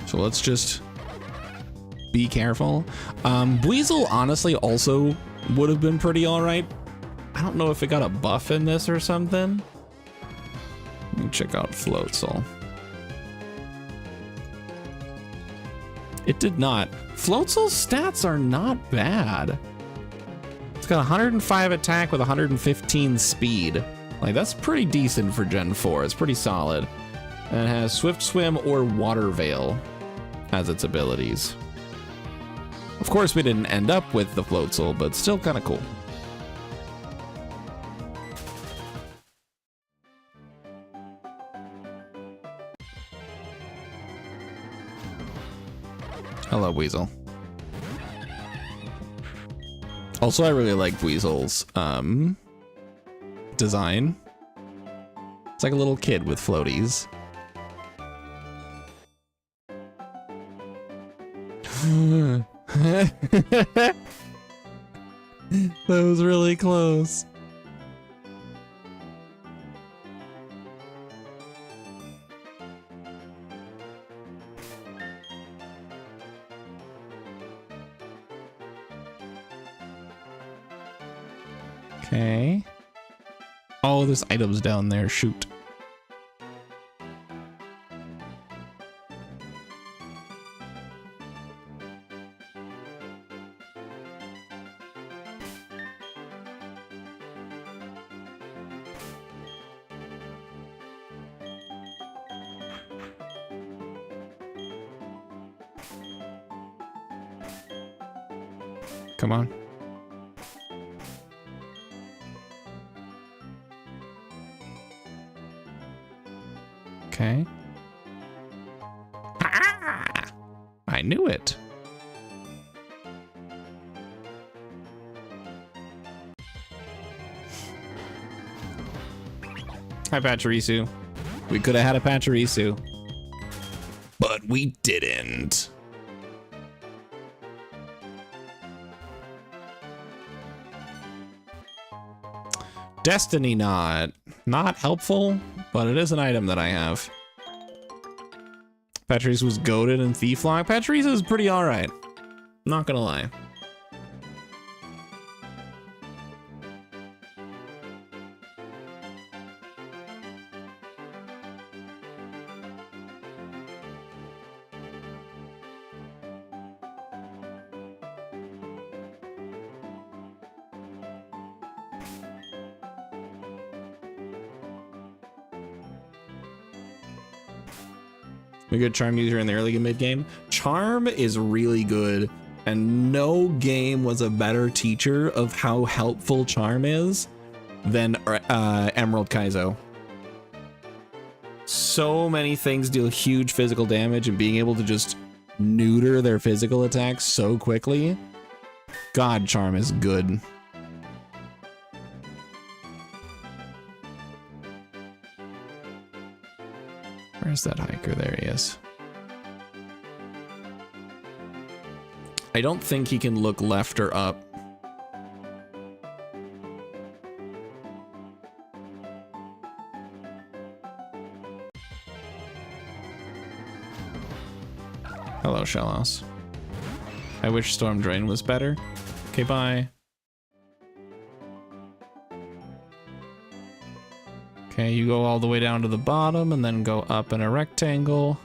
So let's just be careful. Weasel honestly also would have been pretty all right. I don't know if it got a buff in this or something. Let me check out Floatzel. It did not. Floatzel's stats are not bad. It's got 105 attack with 115 speed. Like, that's pretty decent for Gen 4. It's pretty solid. And it has Swift Swim or Water Veil as its abilities. Of course, we didn't end up with the Floatzel, but still kind of cool. I love Weasel. Also, I really like Weasel's design. It's like a little kid with floaties. That was really close. Okay. Oh, there's items down there. Shoot. Come on. Okay. Ah! I knew it. Hi, Pachirisu. We could have had a Pachirisu, but we didn't. Destiny Knot. Not helpful, but it is an item that I have. Patrice was goated in Thieflock. Patrice is pretty alright. Not gonna lie. A good charm user in the early and mid game. Charm is really good, and no game was a better teacher of how helpful charm is than Emerald Kaizo. So many things deal huge physical damage, and being able to just neuter their physical attacks so quickly. God, charm is good. Where's that hiker? There he is. I don't think he can look left or up. Hello, Shellos. I wish Storm Drain was better. Okay, bye. Okay, you go all the way down to the bottom and then go up in a rectangle.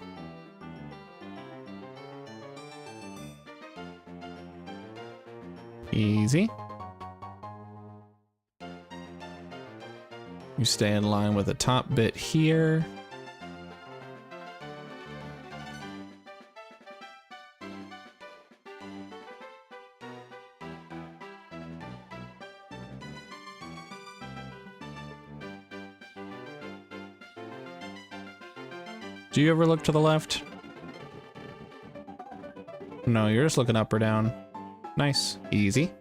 Easy. You stay in line with the top bit here. Do you ever look to the left? No, you're just looking up or down. Nice. Easy.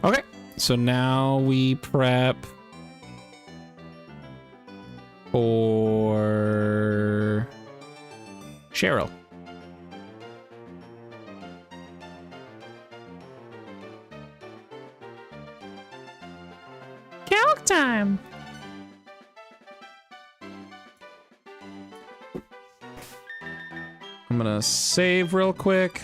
Okay, so now we prep for Cheryl. Calc time! I'm gonna save real quick.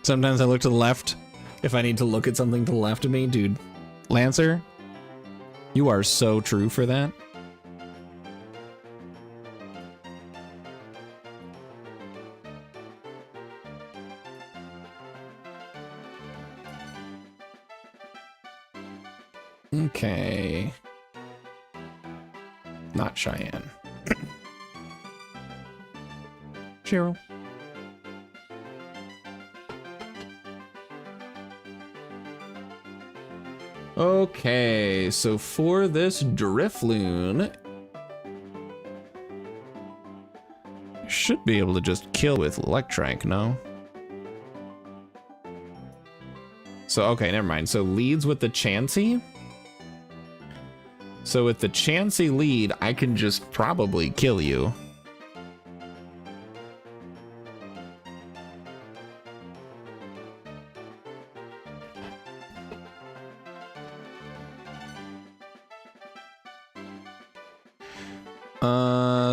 Sometimes I look to the left if I need to look at something to the left of me. Dude, Lancer, you are so true for that. Okay. Not Cheyenne. Cheryl. Okay, so for this Drifloon, you should be able to just kill with Electrike, no? So, okay, never mind. So leads with the Chansey. So with the Chansey lead, I can just probably kill you.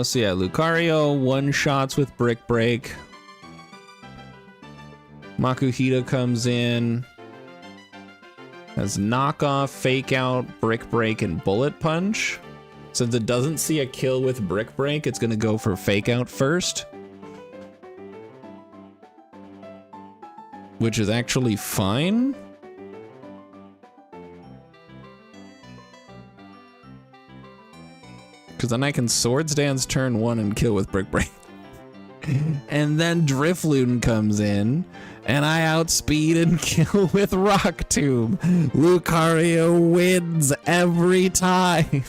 So yeah, Lucario one-shots with Brick Break. Makuhita comes in. Has knockoff, fake out, Brick Break, and Bullet Punch. Since it doesn't see a kill with Brick Break, it's gonna go for fake out first. Which is actually fine. Because then I can Swords Dance turn 1 and kill with Brick Break. And then Drifloon comes in, and I outspeed and kill with Rock Tomb. Lucario wins every time.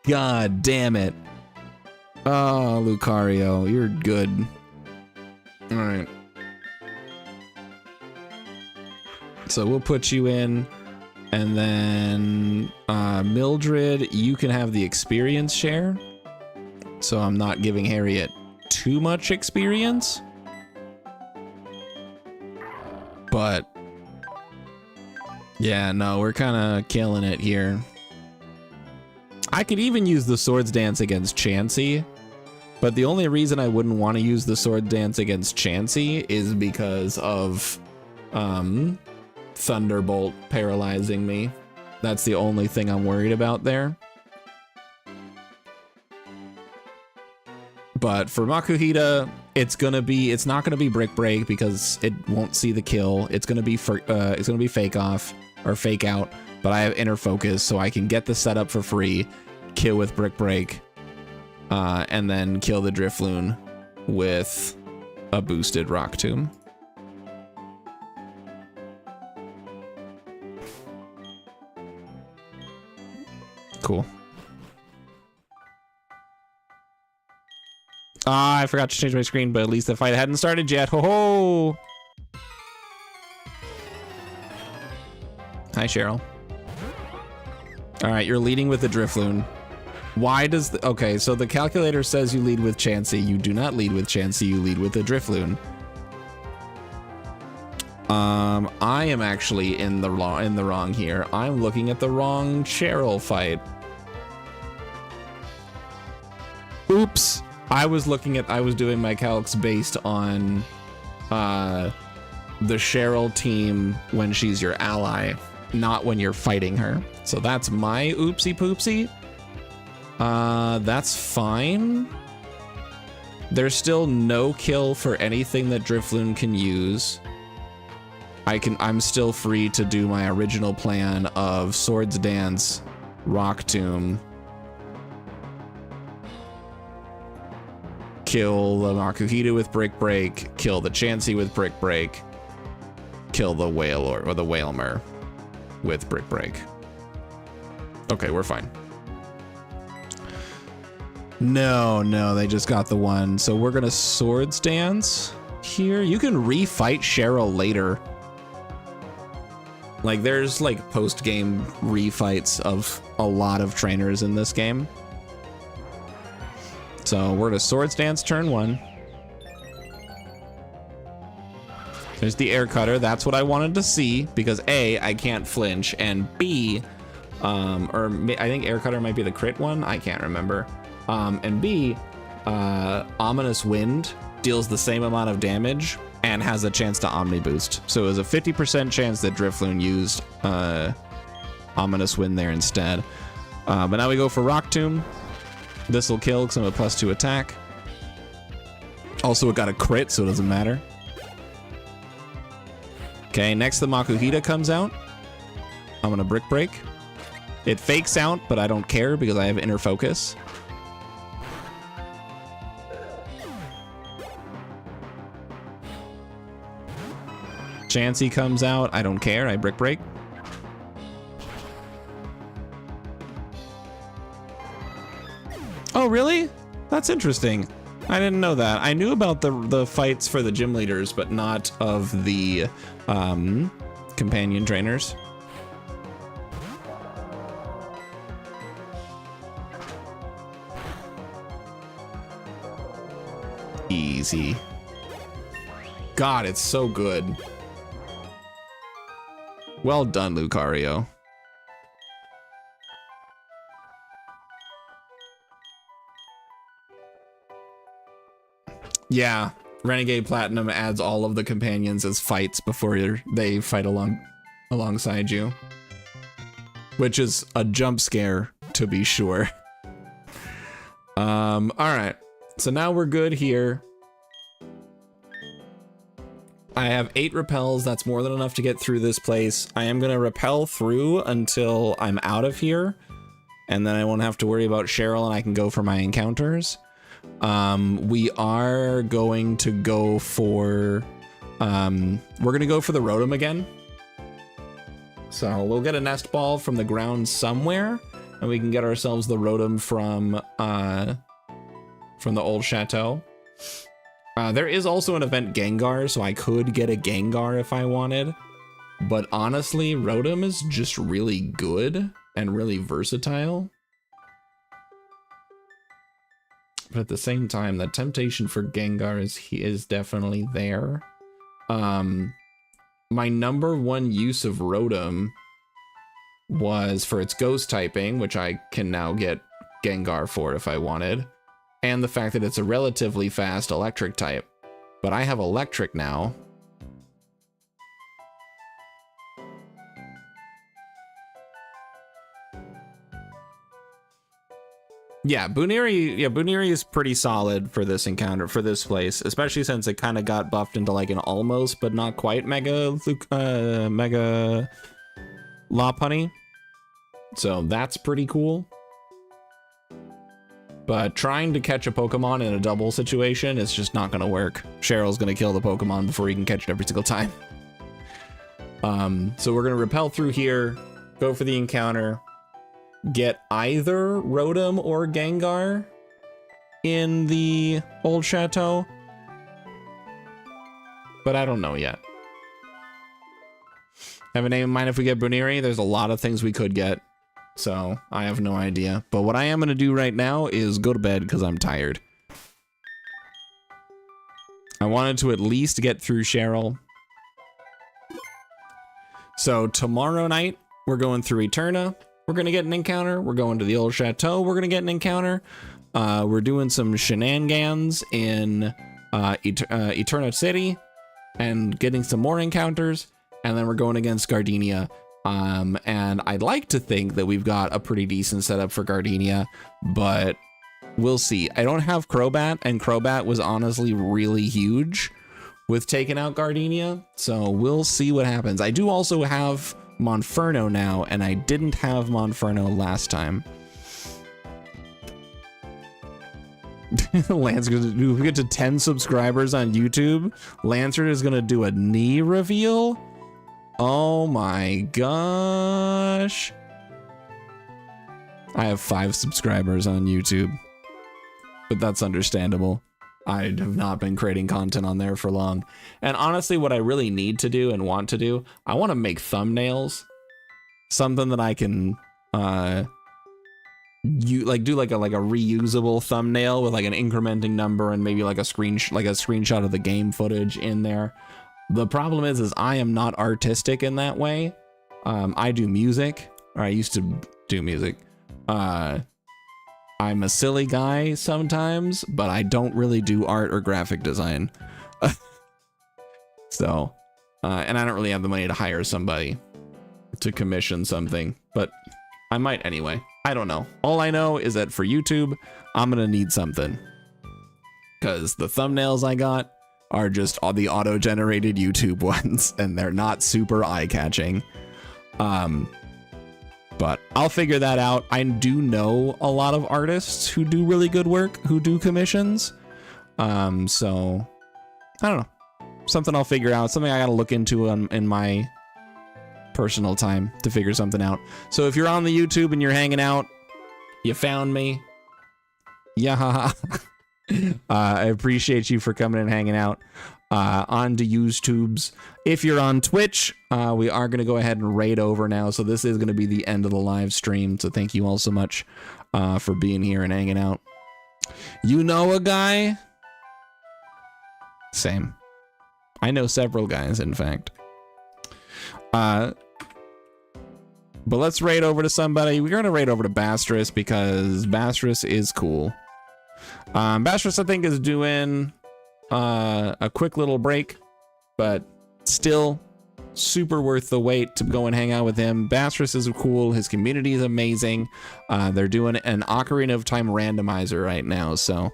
God damn it. Oh, Lucario, you're good. All right. So we'll put you in, And then Mildred, you can have the experience share. So I'm not giving Harriet too much experience. But yeah, no, we're kind of killing it here. I could even use the Swords Dance against Chansey, but the only reason I wouldn't want to use the Sword Dance against Chansey is because of Thunderbolt paralyzing me. That's the only thing I'm worried about there. But for Makuhita, it's not gonna be Brick Break because it won't see the kill. It's gonna be Fake Off or Fake Out. But I have Inner Focus, so I can get the setup for free, kill with Brick Break, and then kill the Drifloon with a boosted Rock Tomb. Cool. Ah, I forgot to change my screen, but at least the fight hadn't started yet. Ho ho! Hi, Cheryl. All right, you're leading with the Drifloon. Why does the... Okay, so the calculator says you lead with Chansey. You do not lead with Chansey, you lead with the Drifloon. I am actually in the wrong here. I'm looking at the wrong Cheryl fight. Oops. I was doing my calcs based on the Cheryl team when she's your ally, not when you're fighting her. So that's my oopsie poopsie. That's fine. There's still no kill for anything that Drifloon can use. I'm still free to do my original plan of Swords Dance, Rock Tomb, kill the Makuhita with Brick Break, kill the Chansey with Brick Break, kill the Wailor or the Wailmer with Brick Break. Okay, we're fine. No, they just got the one. So we're gonna Swords Dance here. You can refight Cheryl later. Like there's like post-game refights of a lot of trainers in this game. So we're to Swords Dance turn 1. There's the air cutter. That's what I wanted to see because A, I can't flinch, and B, I think air cutter might be the crit one. I can't remember. And B, Ominous Wind deals the same amount of damage and has a chance to Omni Boost. So it was a 50% chance that Drifloon used Ominous Wind there instead. But now we go for Rock Tomb. This will kill because I'm a +2 attack. Also, it got a crit, so it doesn't matter. Okay, next the Makuhita comes out. I'm gonna Brick Break. It fakes out, but I don't care because I have Inner Focus. Chansey comes out. I don't care. I Brick Break. Oh, really? That's interesting. I didn't know that. I knew about the fights for the gym leaders, but not of the companion trainers. Easy. God, it's so good. Well done, Lucario. Yeah, Renegade Platinum adds all of the companions as fights before they fight alongside you. Which is a jump scare, to be sure. Alright. So now we're good here. I have 8 repels. That's more than enough to get through this place. I am going to repel through until I'm out of here. And then I won't have to worry about Cheryl and I can go for my encounters. We are going to go for... we're going to go for the Rotom again. So we'll get a Nest Ball from the ground somewhere. And we can get ourselves the Rotom from the old chateau. There is also an event Gengar, so I could get a Gengar if I wanted. But honestly, Rotom is just really good and really versatile. But at the same time, the temptation for Gengar is definitely there. My number one use of Rotom was for its ghost typing, which I can now get Gengar for if I wanted, and the fact that it's a relatively fast electric type. But I have electric now. Yeah, Buniri is pretty solid for this encounter, for this place, especially since it kind of got buffed into like an almost, but not quite mega Lopunny. So that's pretty cool. But trying to catch a Pokemon in a double situation is just not going to work. Cheryl's going to kill the Pokemon before you can catch it every single time. So we're going to repel through here, go for the encounter, get either Rotom or Gengar in the old chateau. But I don't know yet. Have a name in mind if we get Buniri? There's a lot of things we could get. So I have no idea. But what I am going to do right now is go to bed because I'm tired. I wanted to at least get through Cheryl. So tomorrow night, we're going through Eterna. We're going to get an encounter. We're going to the old chateau. We're going to get an encounter. We're doing some shenanigans in Eterna City and getting some more encounters. And then we're going against Gardenia. And I'd like to think that we've got a pretty decent setup for Gardenia, but we'll see. I don't have Crobat, and Crobat was honestly really huge with taking out Gardenia. So we'll see what happens. I do also have Monferno now, and I didn't have Monferno last time. Lance, if we get to 10 subscribers on YouTube, Lancer is gonna do a knee reveal. Oh my gosh. I have 5 subscribers on YouTube, but that's understandable. I have not been creating content on there for long. And honestly, what I really need to do and want to do, I want to make thumbnails. Something that I can do like a reusable thumbnail with like an incrementing number and maybe like a screenshot of the game footage in there. The problem is I am not artistic in that way. I do music, or I used to do music. I'm a silly guy sometimes, but I don't really do art or graphic design. So, and I don't really have the money to hire somebody to commission something, but I might anyway. I don't know. All I know is that for YouTube, I'm gonna need something, because the thumbnails I got are just all the auto-generated YouTube ones, and they're not super eye-catching. But I'll figure that out. I do know a lot of artists who do really good work, who do commissions. So I don't know. Something I'll figure out. Something I gotta look into in my personal time to figure something out. So if you're on the YouTube and you're hanging out, you found me. Yeah. I appreciate you for coming and hanging out on to YouTubes. If you're on Twitch, we are going to go ahead and raid over now. So this is going to be the end of the live stream. So thank you all so much for being here and hanging out. You know a guy? Same. I know several guys, in fact. But let's raid over to somebody. We're going to raid over to Bastris because Bastris is cool. Bastris, I think, is doing a quick little break, but still super worth the wait to go and hang out with him. Bastris is cool. His community is amazing. They're doing an Ocarina of Time randomizer right now, so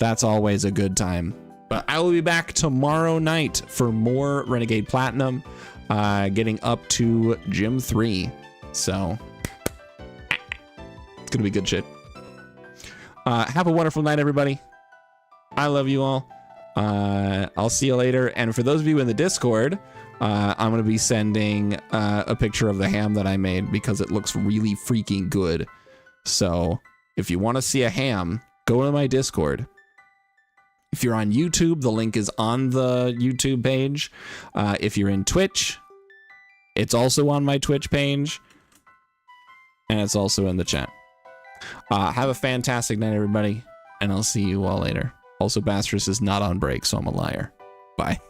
that's always a good time. But I will be back tomorrow night for more Renegade Platinum, getting up to Gym 3. So it's gonna be good shit. Have a wonderful night, everybody. I love you all. I'll see you later. And for those of you in the Discord, I'm going to be sending a picture of the ham that I made because it looks really freaking good. So if you want to see a ham, go to my Discord. If you're on YouTube, the link is on the YouTube page. If you're in Twitch, It's also on my Twitch page, and it's also in the chat. Have a fantastic night, everybody, and I'll see you all later. Also, Bastress is not on break, so I'm a liar. Bye.